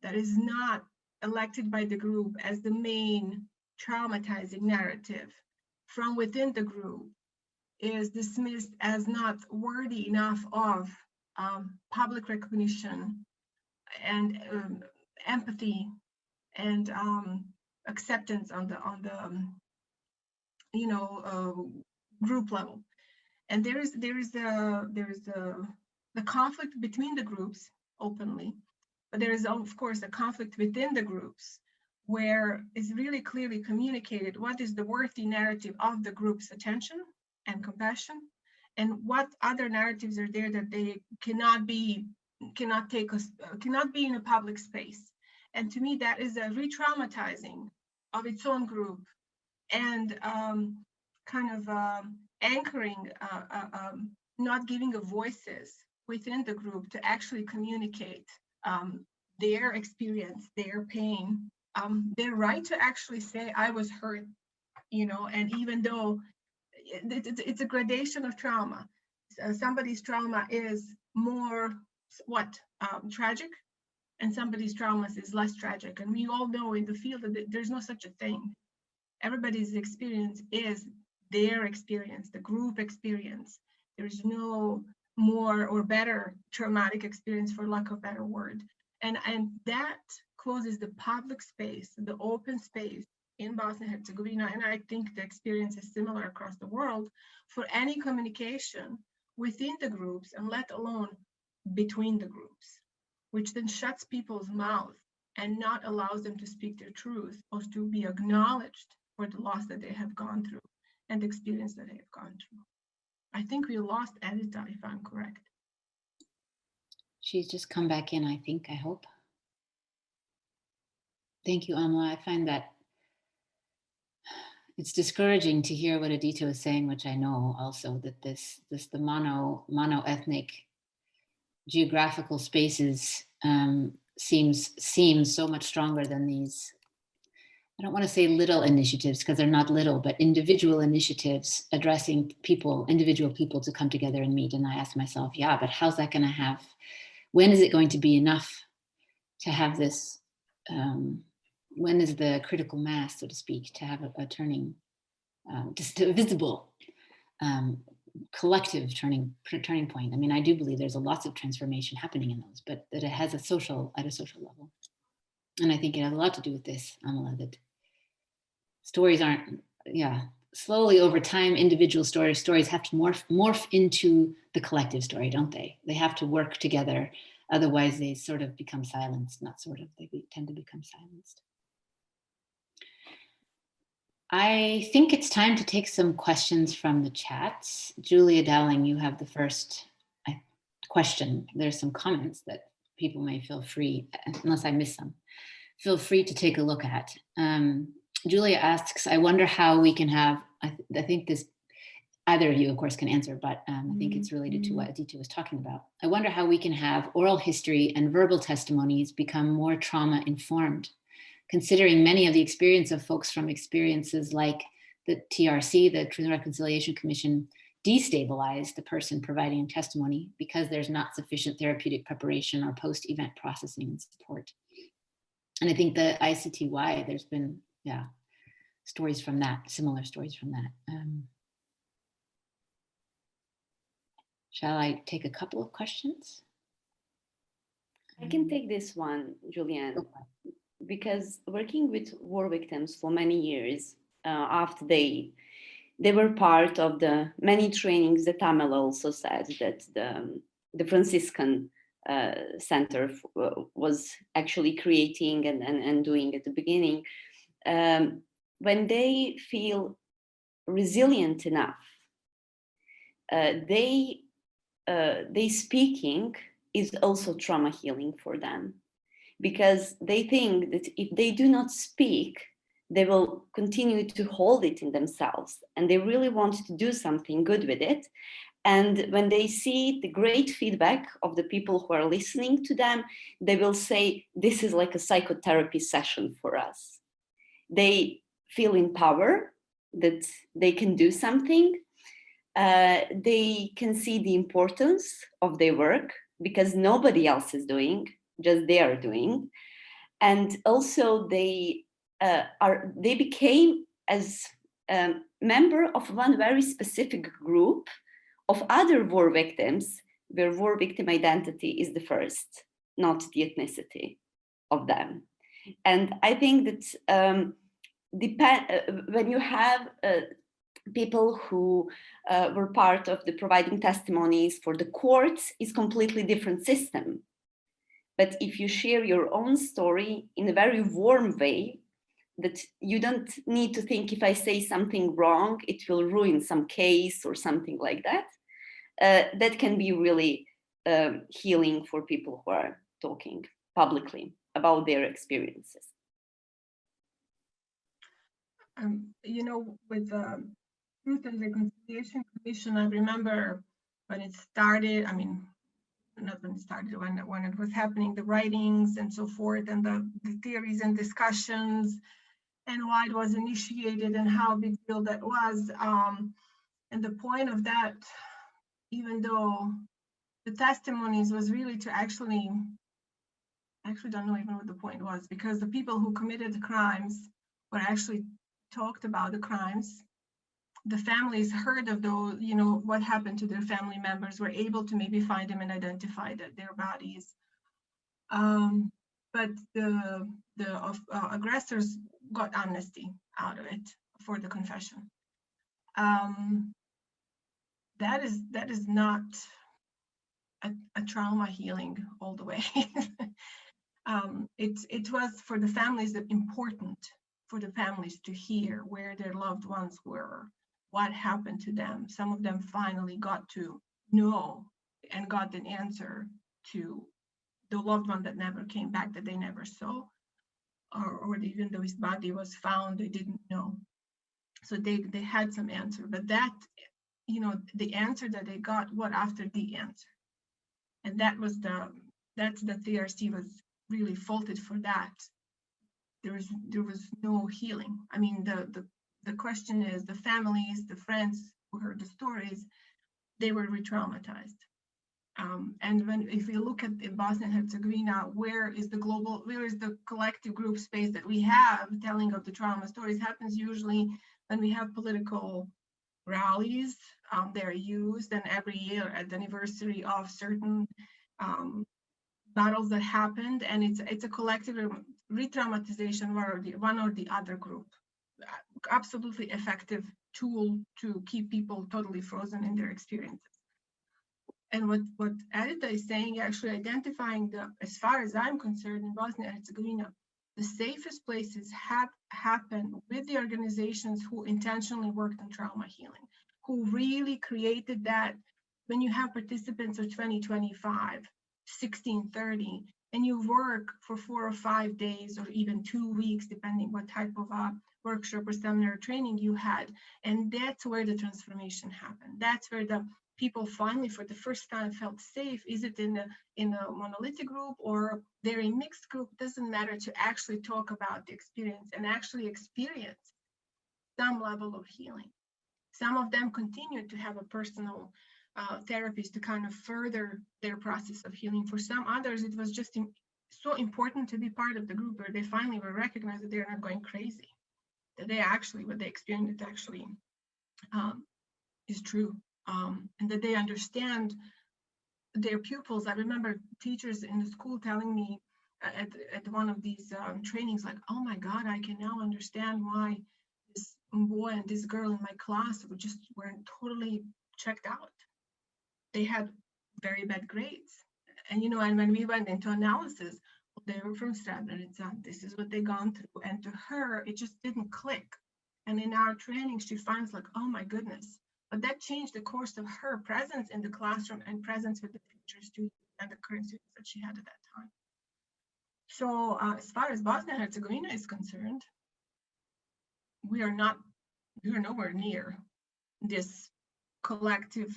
that is not elected by the group as the main traumatizing narrative from within the group is dismissed as not worthy enough of public recognition and empathy and acceptance on the group level. And there is the conflict between the groups openly, but there is of course a conflict within the groups where it's really clearly communicated what is the worthy narrative of the group's attention and compassion, and what other narratives are there that they cannot be in a public space. And to me, that is a re-traumatizing of its own group and anchoring, not giving a voices within the group to actually communicate their experience, their pain, their right to actually say, I was hurt, and even though it's a gradation of trauma. Somebody's trauma is more tragic, and somebody's trauma is less tragic. And we all know in the field that there's no such a thing. Everybody's experience is their experience, the group experience. There's no more or better traumatic experience, for lack of a better word. And that closes the public space, the open space in Bosnia and Herzegovina, and I think the experience is similar across the world, for any communication within the groups, and let alone between the groups, which then shuts people's mouths and not allows them to speak their truth or to be acknowledged for the loss that they have gone through and the experience that they have gone through. I think we lost Edita, if I'm correct. She's just come back in, I think, I hope. Thank you, Amela. I find that it's discouraging to hear what Edita was saying, which I know also, that the mono-ethnic geographical spaces seems so much stronger than these, I don't want to say little initiatives because they're not little, but individual initiatives addressing individual people to come together and meet. And I asked myself, yeah, but how's that going to when is it going to be enough to have this? When is the critical mass, so to speak, to have a turning, just a visible, collective turning point? I mean, I do believe there's lots of transformation happening in those, but that it has at a social level. And I think it has a lot to do with this, Amela, that stories aren't, slowly over time, individual stories have to morph into the collective story, don't they? They have to work together. Otherwise, they sort of become silenced, they tend to become silenced. I think it's time to take some questions from the chats. Julia Dowling, you have the first question. There's some comments that people may feel free, unless I miss some, feel free to take a look at. Julia asks, I wonder how we can have, I think this, either of you of course can answer, but I think it's related to what Edita was talking about. I wonder how we can have oral history and verbal testimonies become more trauma informed, considering many of the experience of folks from experiences like the TRC, the Truth and Reconciliation Commission, destabilize the person providing testimony because there's not sufficient therapeutic preparation or post-event processing and support. And I think the ICTY, there's been, stories from that, similar stories from that. Shall I take a couple of questions? I can take this one, Julianne, because working with war victims for many years, after they were part of the many trainings that Amela also said that the Franciscan Center was actually creating and doing at the beginning. When they feel resilient enough, they speaking is also trauma healing for them, because they think that if they do not speak, they will continue to hold it in themselves, and they really want to do something good with it. And when they see the great feedback of the people who are listening to them, they will say, this is like a psychotherapy session for us. They feel in power, that they can do something. They can see the importance of their work because nobody else is doing, just they are doing. And also they became as a member of one very specific group of other war victims, where war victim identity is the first, not the ethnicity of them. And I think that when you have people who were part of the providing testimonies for the courts, is completely different system. But if you share your own story in a very warm way, that you don't need to think if I say something wrong, it will ruin some case or something like that. That can be really healing for people who are talking publicly about their experiences. With the Truth and Reconciliation Commission, I remember when it started, not when it started, when it was happening, the writings and so forth, and the theories and discussions, and why it was initiated and how big deal that was. And the point of that, even though the testimonies was really to actually don't know even what the point was, because the people who committed the crimes were actually talked about the crimes. The families heard of those, what happened to their family members, were able to maybe find them and identify their bodies. But the aggressors got amnesty out of it for the confession. That is not a trauma healing all the way. It was for the families important for the families to hear where their loved ones were, what happened to them. Some of them finally got to know and got an answer to the loved one that never came back, that they never saw, or even though his body was found, they didn't know. So they had some answer, but that, the answer that they got, what after the answer? And that's the TRC was really faulted for that. There was no healing. The question is, the families, the friends who heard the stories, they were re-traumatized. And if we look at in Bosnia and Herzegovina, where is the collective group space that we have telling of the trauma stories happens usually when we have political rallies. They're used, and every year at the anniversary of certain battles that happened, and it's a collective re-traumatization were one or the other group. Absolutely effective tool to keep people totally frozen in their experiences. And what Edita is saying, actually identifying as far as I'm concerned, in Bosnia and Herzegovina, the safest places have happened with the organizations who intentionally worked on trauma healing, who really created that. When you have participants of 20, 25, 16, 30, and you work for 4 or 5 days or even 2 weeks, depending what type of workshop or seminar or training you had, and that's where the transformation happened. That's where the people finally, for the first time, felt safe. Is it in a monolithic group or they're in mixed group? Doesn't matter, to actually talk about the experience and actually experience some level of healing. Some of them continued to have a personal therapies to kind of further their process of healing. For some others, it was just so important to be part of the group where they finally were recognized that they're not going crazy, that they actually, what they experienced actually is true. And that they understand their pupils. I remember teachers in the school telling me at one of these trainings, like, oh my God, I can now understand why this boy and this girl in my class weren't totally checked out. They had very bad grades. And, and when we went into analysis, they were from Srebrenica, this is what they gone through. And to her, it just didn't click. And in our training, she finds like, oh my goodness. But that changed the course of her presence in the classroom and presence with the future students and the current students that she had at that time. So as far as Bosnia and Herzegovina is concerned, we are nowhere near this collective,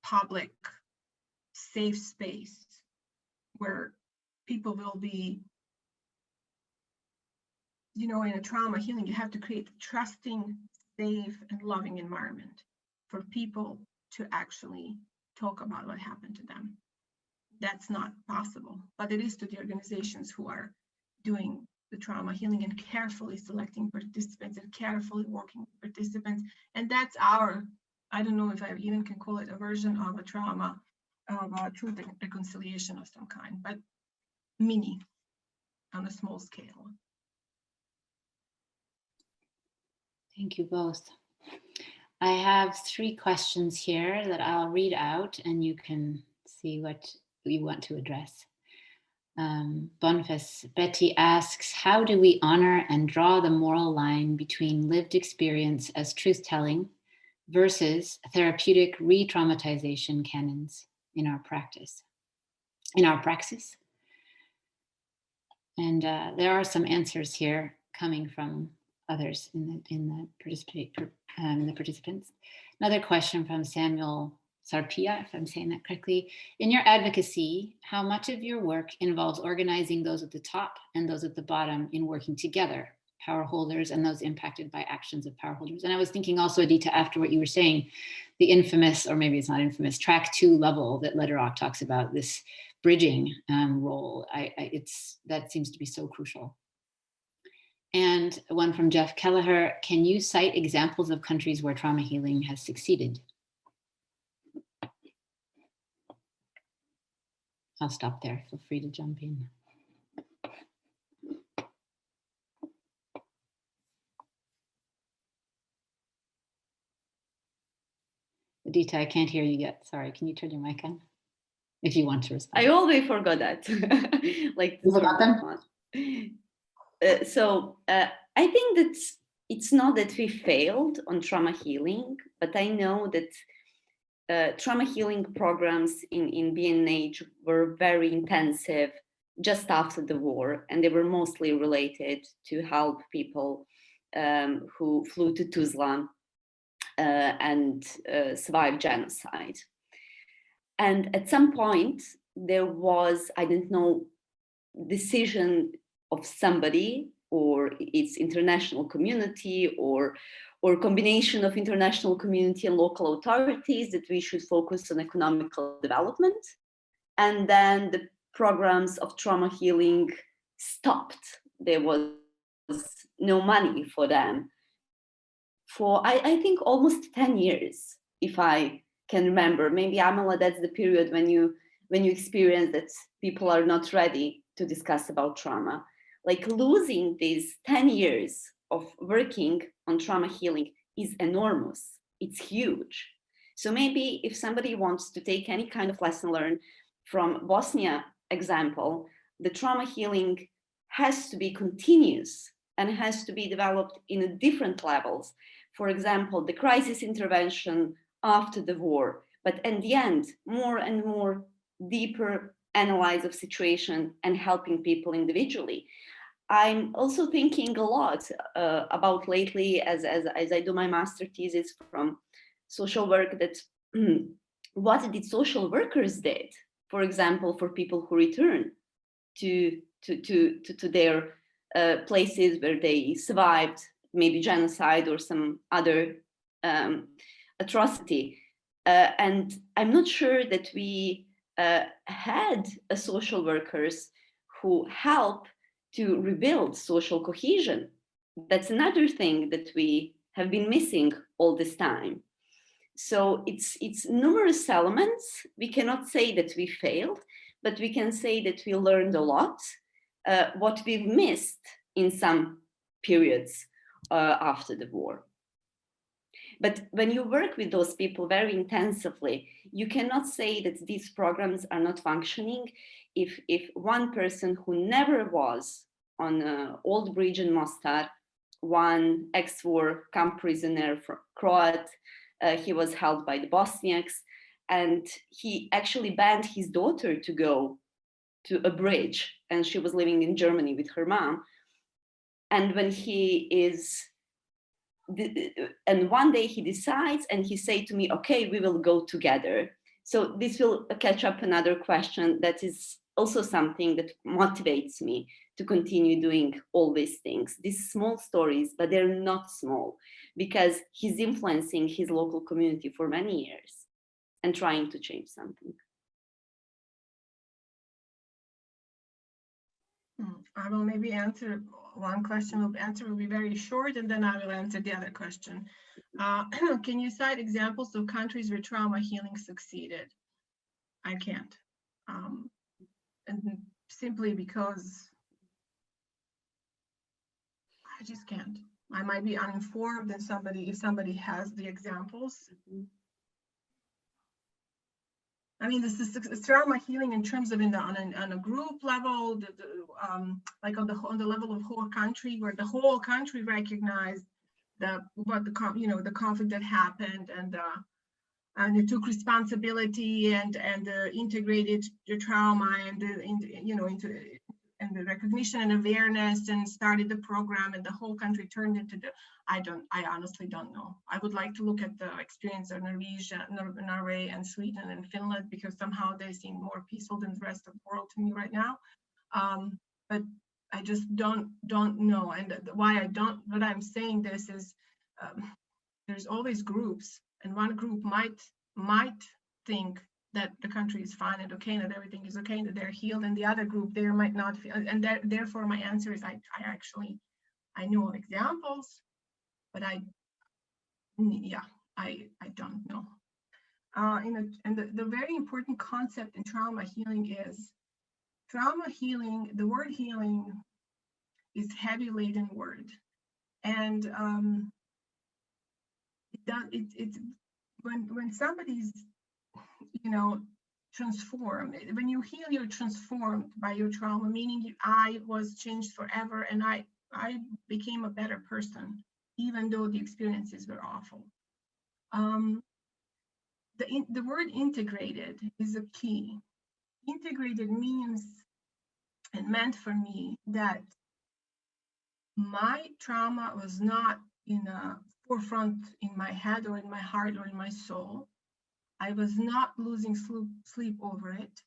public, safe space where people will be, in a trauma healing, you have to create a trusting, safe, and loving environment for people to actually talk about what happened to them. That's not possible, but it is to the organizations who are doing the trauma healing and carefully selecting participants and carefully working with participants. And that's I don't know if I even can call it a version of a trauma, of a truth and reconciliation of some kind, but mini, on a small scale. Thank you both. I have 3 questions here that I'll read out and you can see what you want to address. Boniface, Betty asks, how do we honor and draw the moral line between lived experience as truth-telling versus therapeutic re-traumatization canons in our praxis? And there are some answers here coming from others in the participants. Another question from Samuel Sarpia, if I'm saying that correctly. In your advocacy, how much of your work involves organizing those at the top and those at the bottom in working together, power holders and those impacted by actions of power holders? And I was thinking also, Edita, after what you were saying, the infamous, or maybe it's not infamous, track 2 level that Lederach talks about, this bridging role. That seems to be so crucial. And one from Jeff Kelleher, can you cite examples of countries where trauma healing has succeeded? I'll stop there. Feel free to jump in. Edita, I can't hear you yet. Sorry, can you turn your mic on? If you want to respond. I always forgot that. Like, you forgot them? I think that it's not that we failed on trauma healing, but I know that trauma healing programs in BNH were very intensive just after the war, and they were mostly related to help people who flew to Tuzla and survived genocide. And at some point, there was, I don't know, decision of somebody or its international community or combination of international community and local authorities that we should focus on economical development. And then the programs of trauma healing stopped. There was no money for them for, I think, almost 10 years, if I can remember. Maybe, Amela, that's the period when you experience that people are not ready to discuss about trauma. Like losing these 10 years of working on trauma healing is enormous. It's huge. So maybe if somebody wants to take any kind of lesson learned from Bosnia example, the trauma healing has to be continuous and has to be developed in different levels. For example, the crisis intervention after the war, but in the end, more and more deeper analysis of situation and helping people individually. I'm also thinking a lot about lately, as I do my master thesis from social work, that what did social workers did, for example, for people who return to their places where they survived maybe genocide or some other atrocity. And I'm not sure that we had social workers who help to rebuild social cohesion. That's another thing that we have been missing all this time. So it's numerous elements. We cannot say that we failed, but we can say that we learned a lot, what we've missed in some periods after the war. But when you work with those people very intensively, you cannot say that these programs are not functioning if one person who never was on an old bridge in Mostar, one ex-war camp prisoner from Croat, he was held by the Bosniaks, and he actually banned his daughter to go to a bridge, and she was living in Germany with her mom. And when he is, and one day he decides and he say to me, okay, we will go together. So this will catch up another question that is also something that motivates me to continue doing all these things, these small stories, but they're not small because he's influencing his local community for many years and trying to change something. I will maybe answer one question. The answer will be very short, and then I will answer the other question. Can you cite examples of countries where trauma healing succeeded? I can't. And simply because I just can't. I might be uninformed, and if somebody has the examples. I mean, this is trauma healing in terms of on a group level, like on the level of whole country, where the whole country recognized the conflict that happened, and it took responsibility and integrated the trauma and the recognition and awareness and started the program, and the whole country turned into I honestly don't know. I would like to look at the experience of Norway and Sweden and Finland, because somehow they seem more peaceful than the rest of the world to me right now. But I just don't know. And what I'm saying this is there's always groups, and one group might think that the country is fine and okay, and that everything is okay, and that they're healed, and the other group there might not feel, and therefore my answer is I know of examples, but I don't know. And the very important concept in trauma healing is the word healing is heavy laden word, and when somebody's transformed, when you heal, you're transformed by your trauma, meaning I was changed forever, and I became a better person, even though the experiences were awful. The word integrated is a key. Integrated means and meant for me that my trauma was not in a forefront in my head or in my heart or in my soul. I was not losing sleep over it.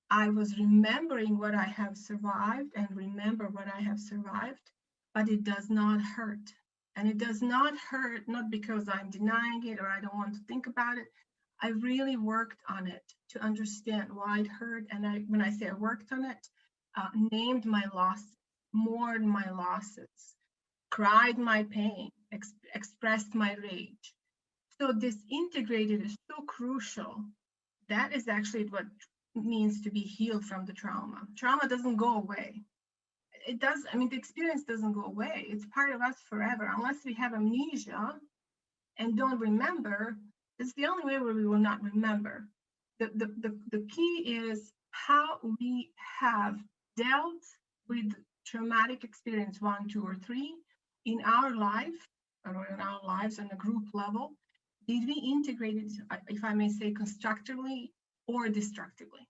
I was remembering what I have survived and remember what I have survived, but it does not hurt. And it does not hurt, not because I'm denying it or I don't want to think about it. I really worked on it to understand why it hurt. And when I say I worked on it, named my losses, mourned my losses, cried my pain, expressed my rage. So this integrated is so crucial. That is actually what it means to be healed from the trauma. Trauma doesn't go away. it does, I mean, the experience doesn't go away. It's part of us forever. Unless we have amnesia and don't remember, it's the only way where we will not remember. The key is how we have dealt with traumatic experience 1, 2, or 3 in our life, or in our lives on a group level. Did we integrate it, if I may say, constructively or destructively?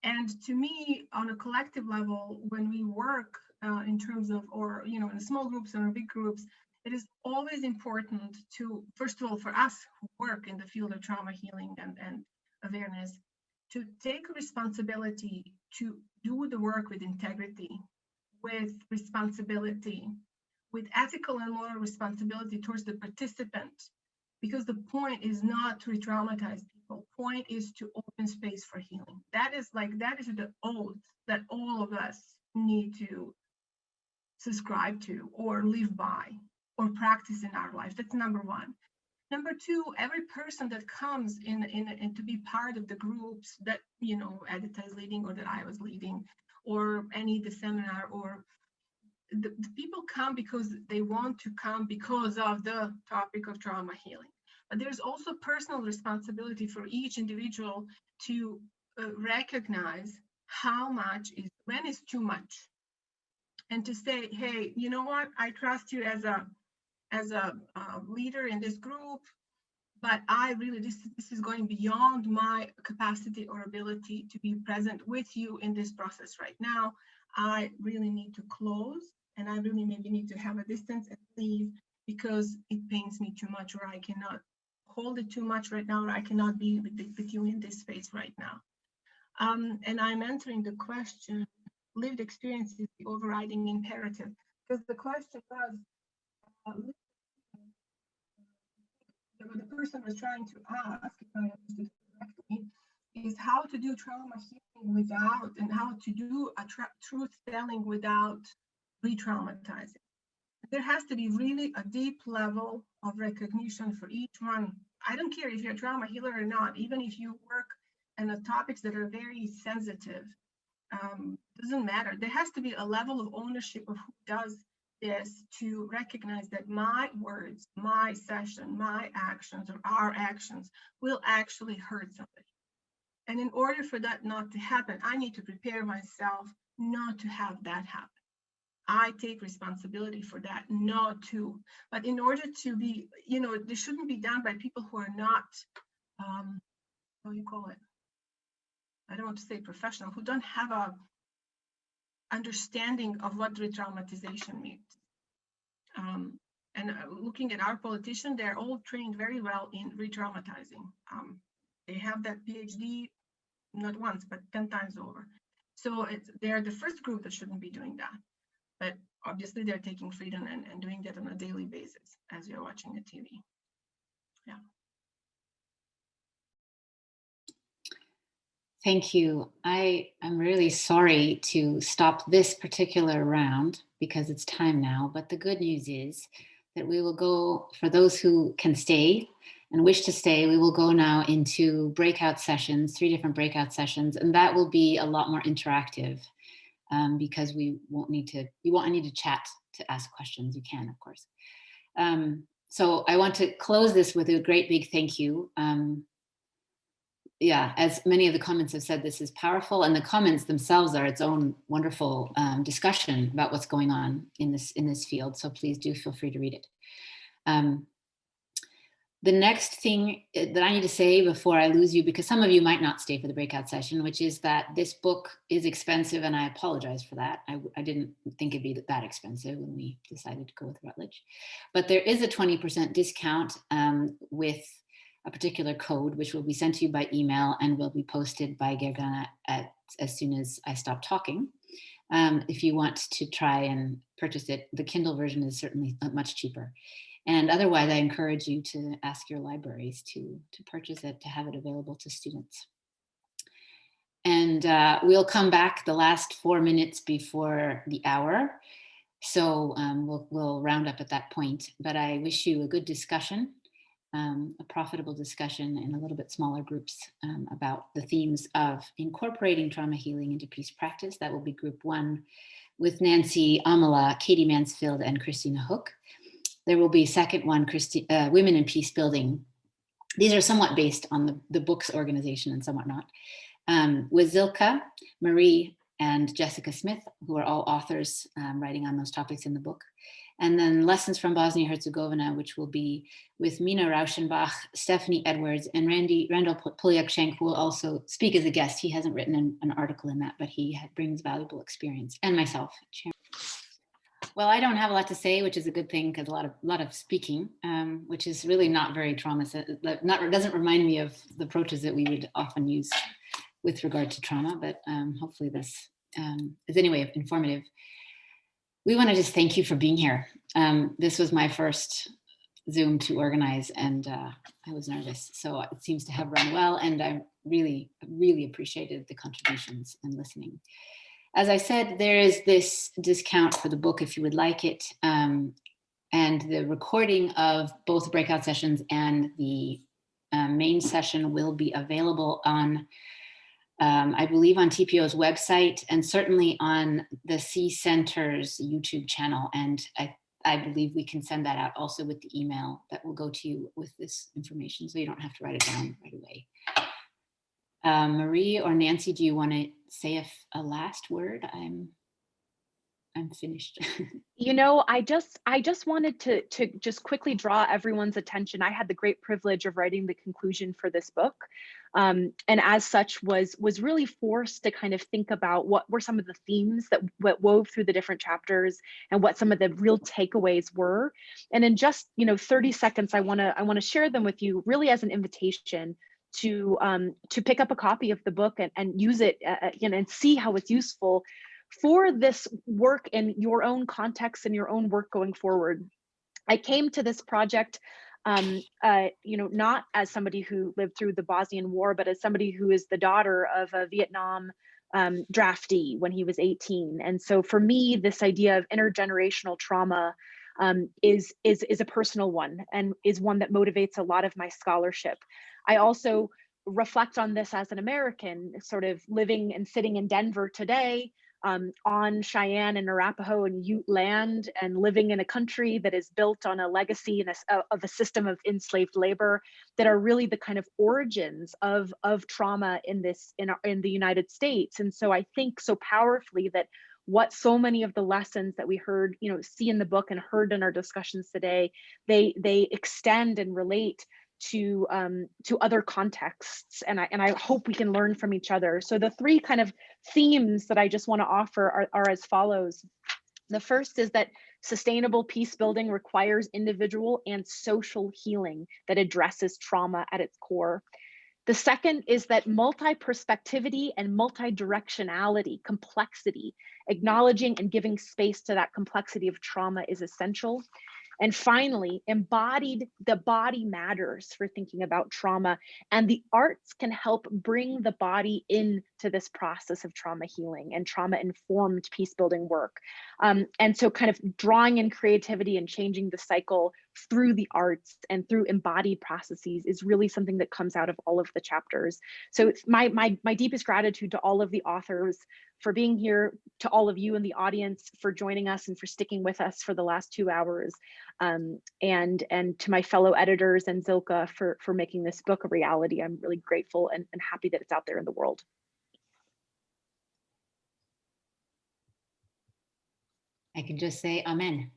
And to me, on a collective level, when we work in terms of, or, you know, in small groups or big groups, it is always important to, first of all, for us who work in the field of trauma healing and awareness, to take responsibility to do the work with integrity, with responsibility, with ethical and moral responsibility towards the participant, because the point is not to re-traumatize people. Point is to open space for healing. That is the oath that all of us need to subscribe to or live by or practice in our life. That's number one. Number two, every person that comes in to be part of the groups that, you know, Edita is leading or that I was leading, or the seminar, or the people come because they want to come because of the topic of trauma healing. But there's also personal responsibility for each individual to recognize how much is, when is too much, and to say, hey, you know what, I trust you as a leader in this group, but I really, this is going beyond my capacity or ability to be present with you in this process right now. I really need to close, and I really maybe need to have a distance and leave because it pains me too much, or I cannot hold it too much right now, or I cannot be with you in this space right now. And I'm answering the question, lived experience is the overriding imperative, because the question was, what the person was trying to ask, if I understood correctly, is how to do trauma healing without, and how to do a truth telling without re-traumatizing. There has to be really a deep level of recognition for each one. I don't care if you're a trauma healer or not, even if you work on the topics that are very sensitive, doesn't matter. There has to be a level of ownership of who does this, to recognize that my words, my session, my actions, or our actions will actually hurt somebody. And in order for that not to happen, I need to prepare myself not to have that happen. I take responsibility for that, not to. But in order to be, you know, this shouldn't be done by people who are not, what do you call it? I don't want to say professional, who don't have a understanding of what re-traumatization means. And looking at our politicians, they're all trained very well in re-traumatizing. They have that PhD, not once, but 10 times over. So they're the first group that shouldn't be doing that. But obviously they're taking freedom and doing that on a daily basis as you're watching the TV. Yeah. Thank you. I am really sorry to stop this particular round because it's time now, but the good news is that we will go, for those who can stay and wish to stay, we will go now into breakout sessions, 3 different breakout sessions, and that will be a lot more interactive because we won't need to, you won't need to chat to ask questions. You can, of course. So I want to close this with a great big thank you. Yeah, as many of the comments have said, this is powerful, and the comments themselves are its own wonderful discussion about what's going on in this field. So please do feel free to read it. The next thing that I need to say before I lose you, because some of you might not stay for the breakout session, which is that this book is expensive, and I apologize for that. I didn't think it'd be that expensive when we decided to go with Routledge, but there is a 20% discount with a particular code, which will be sent to you by email and will be posted by Gergana as soon as I stop talking. If you want to try and purchase it, the Kindle version is certainly much cheaper. And otherwise, I encourage you to ask your libraries to purchase it, to have it available to students. And we'll come back the last 4 minutes before the hour. So we'll round up at that point, but I wish you a good discussion. a profitable discussion in a little bit smaller groups about the themes of incorporating trauma healing into peace practice. That will be group 1 with Nancy, Amela, Katie Mansfield, and Christina Hook. There will be a second one, Women in Peacebuilding. These are somewhat based on the book's organization and somewhat not. With Zilka, Marie, and Jessica Smith, who are all authors writing on those topics in the book. And then Lessons from Bosnia Herzegovina, which will be with Mina Rauschenbach, Stephanie Edwards, and Randall Puljek-Shank, who will also speak as a guest. He hasn't written an article in that, but he brings valuable experience, and myself. Well, I don't have a lot to say, which is a good thing, because a lot of speaking, which is really not very doesn't remind me of the approaches that we would often use with regard to trauma, but hopefully this is anyway informative. We want to just thank you for being here. This was my first Zoom to organize, and I was nervous, so it seems to have run well, and I really, really appreciated the contributions and listening. As I said, there is this discount for the book if you would like it, and the recording of both breakout sessions and the main session will be available on I believe on TPO's website, and certainly on the Sié Center's YouTube channel. And I believe we can send that out also with the email that will go to you with this information, so you don't have to write it down right away. Marie or Nancy, do you want to say a last word? I'm finished. You know, I just wanted to just quickly draw everyone's attention. I had the great privilege of writing the conclusion for this book, and as such was really forced to kind of think about what were some of the themes that wove through the different chapters and what some of the real takeaways were. And in just 30 seconds, I want to share them with you, really as an invitation to pick up a copy of the book and use it, and see how it's useful for this work in your own context and your own work going forward. I came to this project, not as somebody who lived through the Bosnian War, but as somebody who is the daughter of a Vietnam draftee when he was 18. And so for me, this idea of intergenerational trauma is a personal one, and is one that motivates a lot of my scholarship. I also reflect on this as an American, sort of living and sitting in Denver today, on Cheyenne and Arapaho and Ute land, and living in a country that is built on a legacy and of a system of enslaved labor that are really the kind of origins of trauma in the United States. And so I think so powerfully that what so many of the lessons that we heard, see in the book and heard in our discussions today, they extend and relate to other contexts, and I hope we can learn from each other. So the three kind of themes that I just want to offer are as follows. The first is that sustainable peace building requires individual and social healing that addresses trauma at its core. The second is that multi-perspectivity and multi-directionality, complexity, acknowledging and giving space to that complexity of trauma is essential. And finally, the body matters for thinking about trauma, and the arts can help bring the body into this process of trauma healing and trauma-informed peace building work. And so kind of drawing in creativity and changing the cycle through the arts and through embodied processes is really something that comes out of all of the chapters. So it's my deepest gratitude to all of the authors for being here, to all of you in the audience for joining us and for sticking with us for the last 2 hours, and to my fellow editors and Zilka for making this book a reality. I'm really grateful and happy that it's out there in the world. I can just say amen.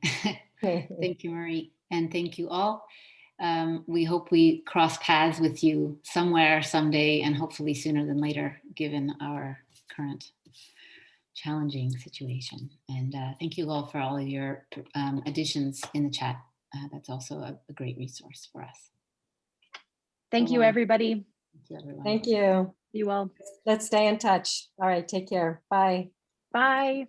Thank you, Marie, and thank you all. We hope we cross paths with you somewhere, someday, and hopefully sooner than later, given our current challenging situation. And thank you all for all of your additions in the chat. That's also a great resource for us. Thank you, everybody. Thank you, everyone. Thank you. Be well. Let's stay in touch. All right, take care. Bye. Bye.